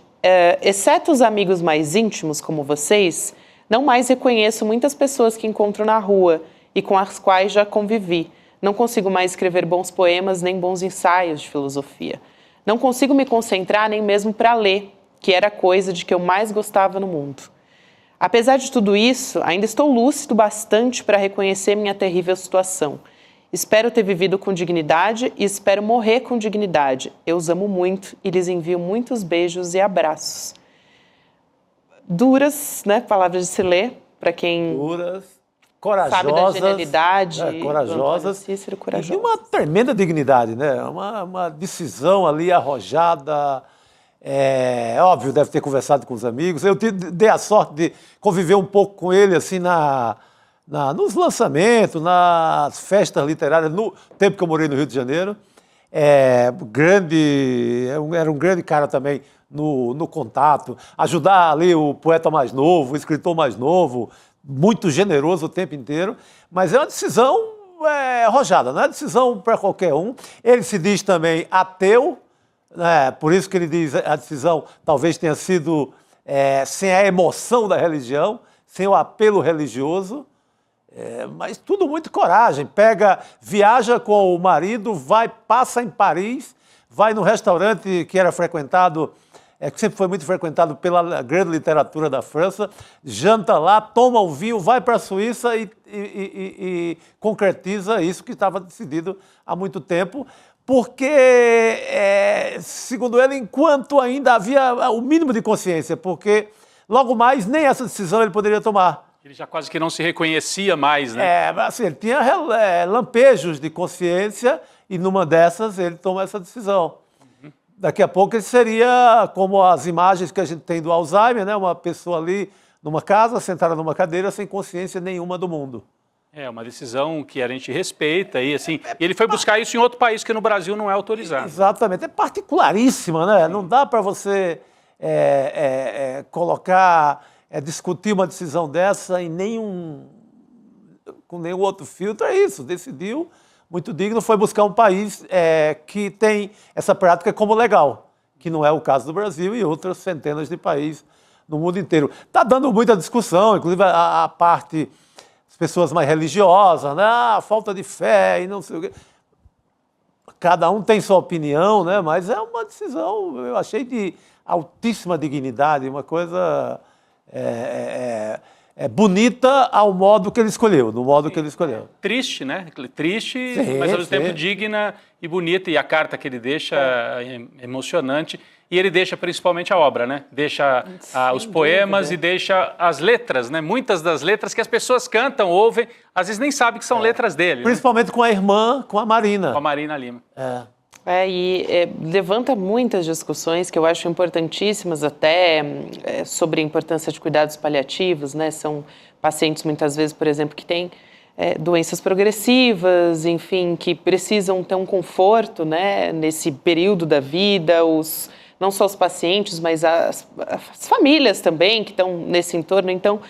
exceto os amigos mais íntimos como vocês, não mais reconheço muitas pessoas que encontro na rua e com as quais já convivi. Não consigo mais escrever bons poemas nem bons ensaios de filosofia. Não consigo me concentrar nem mesmo para ler, que era a coisa de que eu mais gostava no mundo. Apesar de tudo isso, ainda estou lúcido bastante para reconhecer minha terrível situação. Espero ter vivido com dignidade e espero morrer com dignidade. Eu os amo muito e lhes envio muitos beijos e abraços. Duras, né, palavras de se ler, para quem corajosas, sabe da genialidade. Corajosas, Cícero, corajoso. E uma tremenda dignidade, né? Uma decisão ali arrojada. Óbvio, deve ter conversado com os amigos. Eu dei a sorte de conviver um pouco com ele assim nos lançamentos, nas festas literárias, no tempo que eu morei no Rio de Janeiro. Era um grande cara também no contato, ajudar ali o poeta mais novo, o escritor mais novo, muito generoso o tempo inteiro, mas é uma decisão arrojada, não é decisão para qualquer um. Ele se diz também ateu, né? Por isso que ele diz a decisão talvez tenha sido sem a emoção da religião, sem o apelo religioso, mas tudo muito coragem. Viaja com o marido, passa em Paris, vai no restaurante que era frequentado, que sempre foi muito frequentado pela grande literatura da França, janta lá, toma o vinho, vai para a Suíça e concretiza isso que estava decidido há muito tempo, porque, segundo ele, enquanto ainda havia o mínimo de consciência, porque logo mais nem essa decisão ele poderia tomar. Ele já quase que não se reconhecia mais, né? Assim, ele tinha lampejos de consciência e numa dessas ele toma essa decisão. Daqui a pouco ele seria como as imagens que a gente tem do Alzheimer, né? Uma pessoa ali numa casa, sentada numa cadeira, sem consciência nenhuma do mundo. É uma decisão que a gente respeita e assim. E ele foi buscar isso em outro país que no Brasil não é autorizado. Exatamente, é particularíssima, né? Não dá para você discutir uma decisão dessa com nenhum outro filtro. É isso, decidiu. Muito digno, foi buscar um país que tem essa prática como legal, que não é o caso do Brasil e outras centenas de países no mundo inteiro. Está dando muita discussão, inclusive a parte, as pessoas mais religiosas, né? Falta de fé e não sei o quê. cada um tem sua opinião, né? Mas é uma decisão, eu achei de altíssima dignidade, uma coisa bonita ao modo que ele escolheu, no modo que ele escolheu. Triste, né? Triste, Sim, mas ao mesmo tempo sim. digna e bonita. E a carta que ele deixa é emocionante. E ele deixa principalmente a obra, né? Deixa os poemas e deixa as letras, né? Muitas das letras que as pessoas cantam, ouvem, às vezes nem sabem que são letras dele. Principalmente com a irmã, com a Marina. Com a Marina Lima. Levanta muitas discussões que eu acho importantíssimas até sobre a importância de cuidados paliativos, né? São pacientes muitas vezes, por exemplo, que têm doenças progressivas, enfim, que precisam ter um conforto, né? Nesse período da vida, não só os pacientes, mas as famílias também que estão nesse entorno. Então,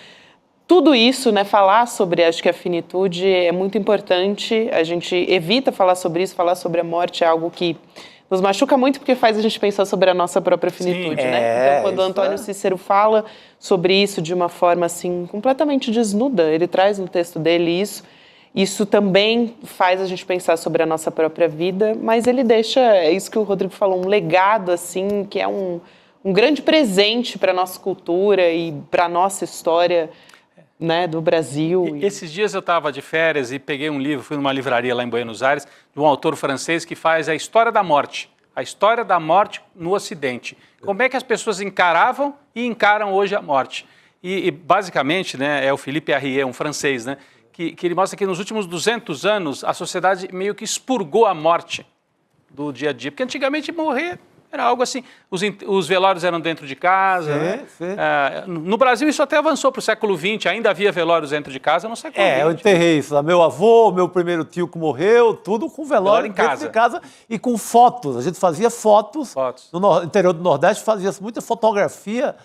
tudo isso, né, falar sobre, acho que a finitude é muito importante. A gente evita falar sobre isso, falar sobre a morte é algo que nos machuca muito porque faz a gente pensar sobre a nossa própria finitude, né? Então, quando o Antônio Cícero fala sobre isso de uma forma, assim, completamente desnuda, ele traz no texto dele isso também faz a gente pensar sobre a nossa própria vida, mas ele deixa, é isso que o Rodrigo falou, um legado, assim, que é um grande presente para a nossa cultura e para a nossa história, né, do Brasil. Esses dias eu estava de férias e peguei um livro, fui numa livraria lá em Buenos Aires, de um autor francês que faz a história da morte no Ocidente. Como é que as pessoas encaravam e encaram hoje a morte. E basicamente, né, é o Philippe Arrier, um francês, né, que ele mostra que nos últimos 200 anos a sociedade meio que expurgou a morte do dia a dia, porque antigamente morrer era algo assim, os velórios eram dentro de casa, né? No Brasil isso até avançou para o século XX, ainda havia velórios dentro de casa no século XX. Eu enterrei isso, meu avô, meu primeiro tio que morreu, tudo com velório dentro de casa e com fotos, a gente fazia fotos. No interior do Nordeste fazia-se muita fotografia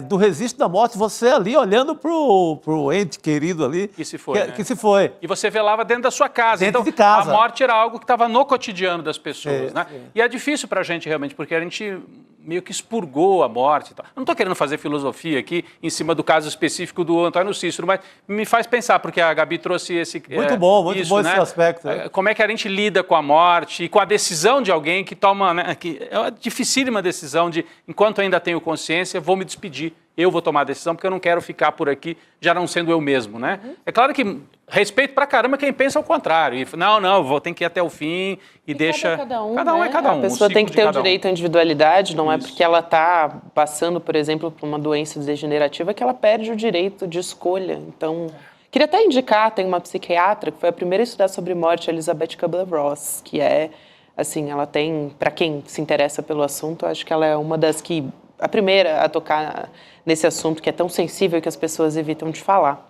do registro da morte, você ali olhando pro ente querido ali. Que se foi, né? Que se foi. E você velava dentro da sua casa. Dentro então, de casa. A morte era algo que estava no cotidiano das pessoas, né? E é difícil pra gente realmente, porque a gente meio que expurgou a morte e tal. Eu não estou querendo fazer filosofia aqui em cima do caso específico do Antônio Cícero, mas me faz pensar, porque a Gabi trouxe esse... Muito bom esse esse aspecto. Como é que a gente lida com a morte e com a decisão de alguém que toma... Né, que é uma dificílima decisão de, enquanto ainda tenho consciência, vou me despedir. Eu vou tomar a decisão porque eu não quero ficar por aqui já não sendo eu mesmo, né? É claro que respeito pra caramba quem pensa ao contrário. E, não, tem que ir até o fim e deixa... Cada um, cada um né? é cada um. A pessoa tem que ter o direito à individualidade, não é porque ela está passando, por exemplo, por uma doença degenerativa que ela perde o direito de escolha. Então, queria até indicar, tem uma psiquiatra que foi a primeira a estudar sobre morte, Elizabeth Kubler-Ross, que é, assim, ela tem, para quem se interessa pelo assunto, acho que ela é uma das que... a primeira a tocar nesse assunto que é tão sensível que as pessoas evitam de falar.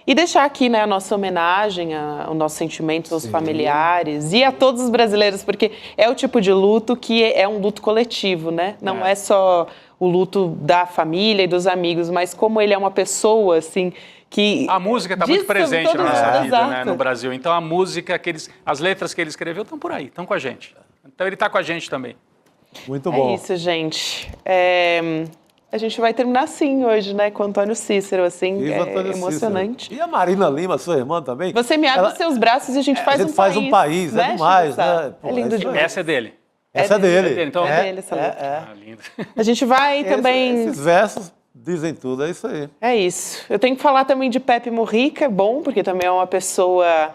E deixar aqui, né, a nossa homenagem, o nosso sentimento aos familiares e a todos os brasileiros, porque é o tipo de luto que é um luto coletivo, né? Não é só o luto da família e dos amigos, mas como ele é uma pessoa, assim, que... A música está muito presente na nossa vida, né, no Brasil. Então a música, as letras que ele escreveu estão por aí, estão com a gente. Então ele está com a gente também. Muito bom. É isso, gente. A gente vai terminar assim hoje, né, com o Antônio Cícero, assim, emocionante. Cícero. E a Marina Lima, sua irmã também? Você me abre os seus braços e a gente faz um país. faz um país, né, é demais, né? É lindo demais. Essa é dele. Essa é dele. Então, é dele essa letra. Lindo. A gente vai também... Esses versos dizem tudo, é isso aí. É isso. Eu tenho que falar também de Pepe Mujica, bom, porque também é uma pessoa...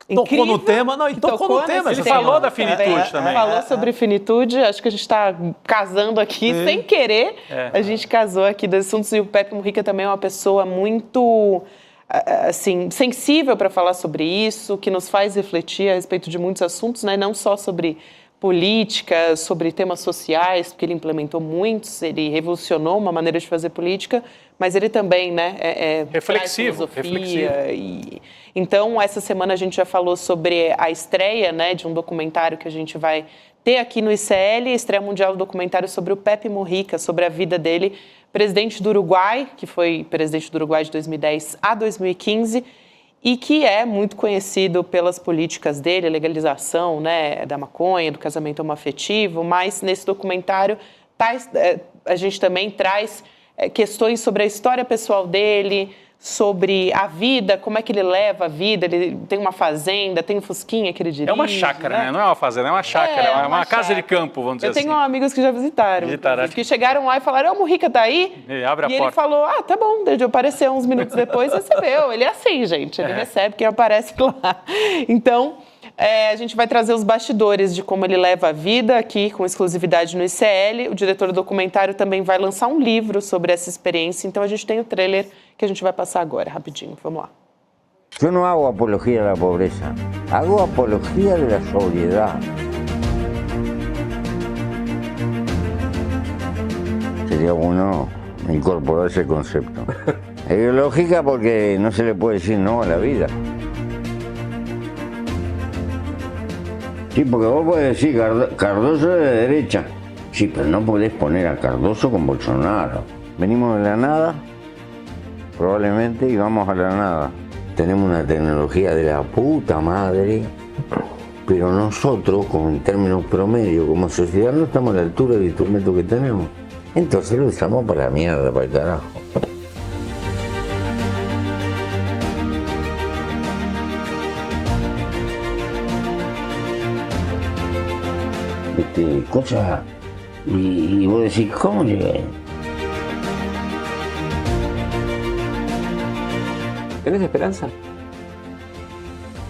incrível, tocou no tema, não, e tocou no tema. Ele falou da finitude também. Falou sobre finitude, acho que a gente está casando aqui sem querer. A gente casou aqui dos assuntos e o Pepe Mujica também é uma pessoa muito, assim, sensível para falar sobre isso, que nos faz refletir a respeito de muitos assuntos, né? Não só sobre política, sobre temas sociais, porque ele implementou muitos, ele revolucionou uma maneira de fazer política, mas ele também, né, reflexivo. Então, essa semana a gente já falou sobre a estreia, né, de um documentário que a gente vai ter aqui no ICL, a estreia mundial do documentário sobre o Pepe Mujica, sobre a vida dele, presidente do Uruguai, que foi presidente do Uruguai de 2010 a 2015, e que é muito conhecido pelas políticas dele, a legalização, né, da maconha, do casamento homoafetivo, mas nesse documentário a gente também traz questões sobre a história pessoal dele, sobre a vida, como é que ele leva a vida. Ele tem uma fazenda, tem um fusquinha que ele dirige. É uma chácara, né? Não é uma fazenda, é uma chácara, é uma casa de campo, vamos dizer assim. Eu tenho amigos que já visitaram, que chegaram lá e falaram, o Mujica tá aí? Abre a porta. Ele falou, tá bom, ele apareceu uns minutos depois, recebeu. Ele é assim, gente, ele recebe quem aparece lá. Então, a gente vai trazer os bastidores de como ele leva a vida aqui, com exclusividade no ICL. O diretor do documentário também vai lançar um livro sobre essa experiência, então a gente tem o trailer que a gente vai passar agora, rapidinho. Vamos lá. Yo no hago apología de la pobreza, hago apología de la sobriedad. Sería bueno incorporar ese concepto. Es lógica porque no se le puede decir no a la vida. Sí, porque vos podés decir Cardoso es de derecha. Sí, pero no podés poner a Cardoso con Bolsonaro. Venimos de la nada, probablemente, y vamos a la nada. Tenemos una tecnología de la puta madre, pero nosotros, como en términos promedio, como sociedad, no estamos a la altura del instrumento que tenemos. Entonces lo usamos para la mierda, para el carajo. Cosas, y vos decís, ¿cómo llegué? ¿Tenés esperança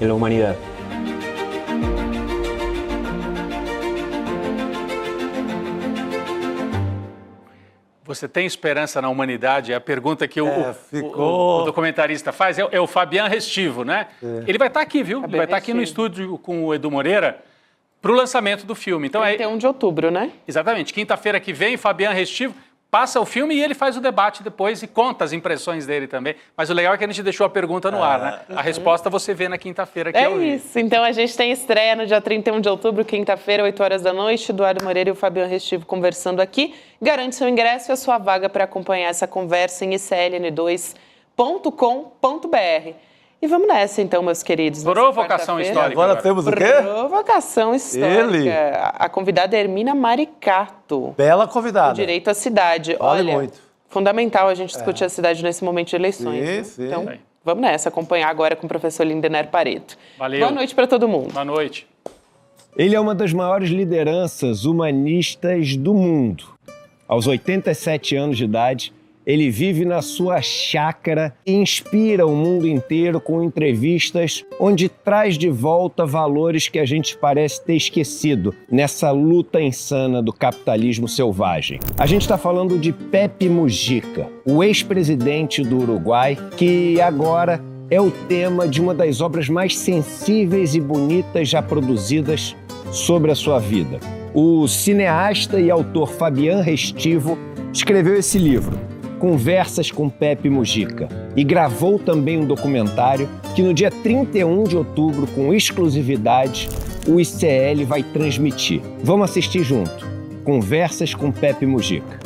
en la humanidad? Você tem esperança na humanidade? É a pergunta que o documentarista faz. É o Fabian Restivo, né? Ele vai estar aqui, viu? Ele vai estar aqui no estúdio com o Edu Moreira para o lançamento do filme. Então, 31 de outubro, né? Exatamente. Quinta-feira que vem, Fabian Restivo passa o filme e ele faz o debate depois e conta as impressões dele também. Mas o legal é que a gente deixou a pergunta no ar, né? A resposta você vê na quinta-feira que é isso. Então a gente tem estreia no dia 31 de outubro, quinta-feira, 8 horas da noite. Eduardo Moreira e o Fabian Restivo conversando aqui. Garante seu ingresso e a sua vaga para acompanhar essa conversa em icln2.com.br. E vamos nessa, então, meus queridos. Provocação histórica. Agora temos o quê? Provocação histórica. Ele. A convidada é Hermínia Maricato. Bela convidada. O direito à cidade. Vale Olha, muito. Fundamental a gente discutir a cidade nesse momento de eleições. Sim. Então, vamos nessa, acompanhar agora com o professor Lindener Pareto. Valeu. Boa noite para todo mundo. Boa noite. Ele é uma das maiores lideranças humanistas do mundo. Aos 87 anos de idade, ele vive na sua chácara e inspira o mundo inteiro com entrevistas onde traz de volta valores que a gente parece ter esquecido nessa luta insana do capitalismo selvagem. A gente está falando de Pepe Mujica, o ex-presidente do Uruguai, que agora é o tema de uma das obras mais sensíveis e bonitas já produzidas sobre a sua vida. O cineasta e autor Fabian Restivo escreveu esse livro, Conversas com Pepe Mujica, e gravou também um documentário que no dia 31 de outubro, com exclusividade, o ICL vai transmitir. Vamos assistir junto. Conversas com Pepe Mujica.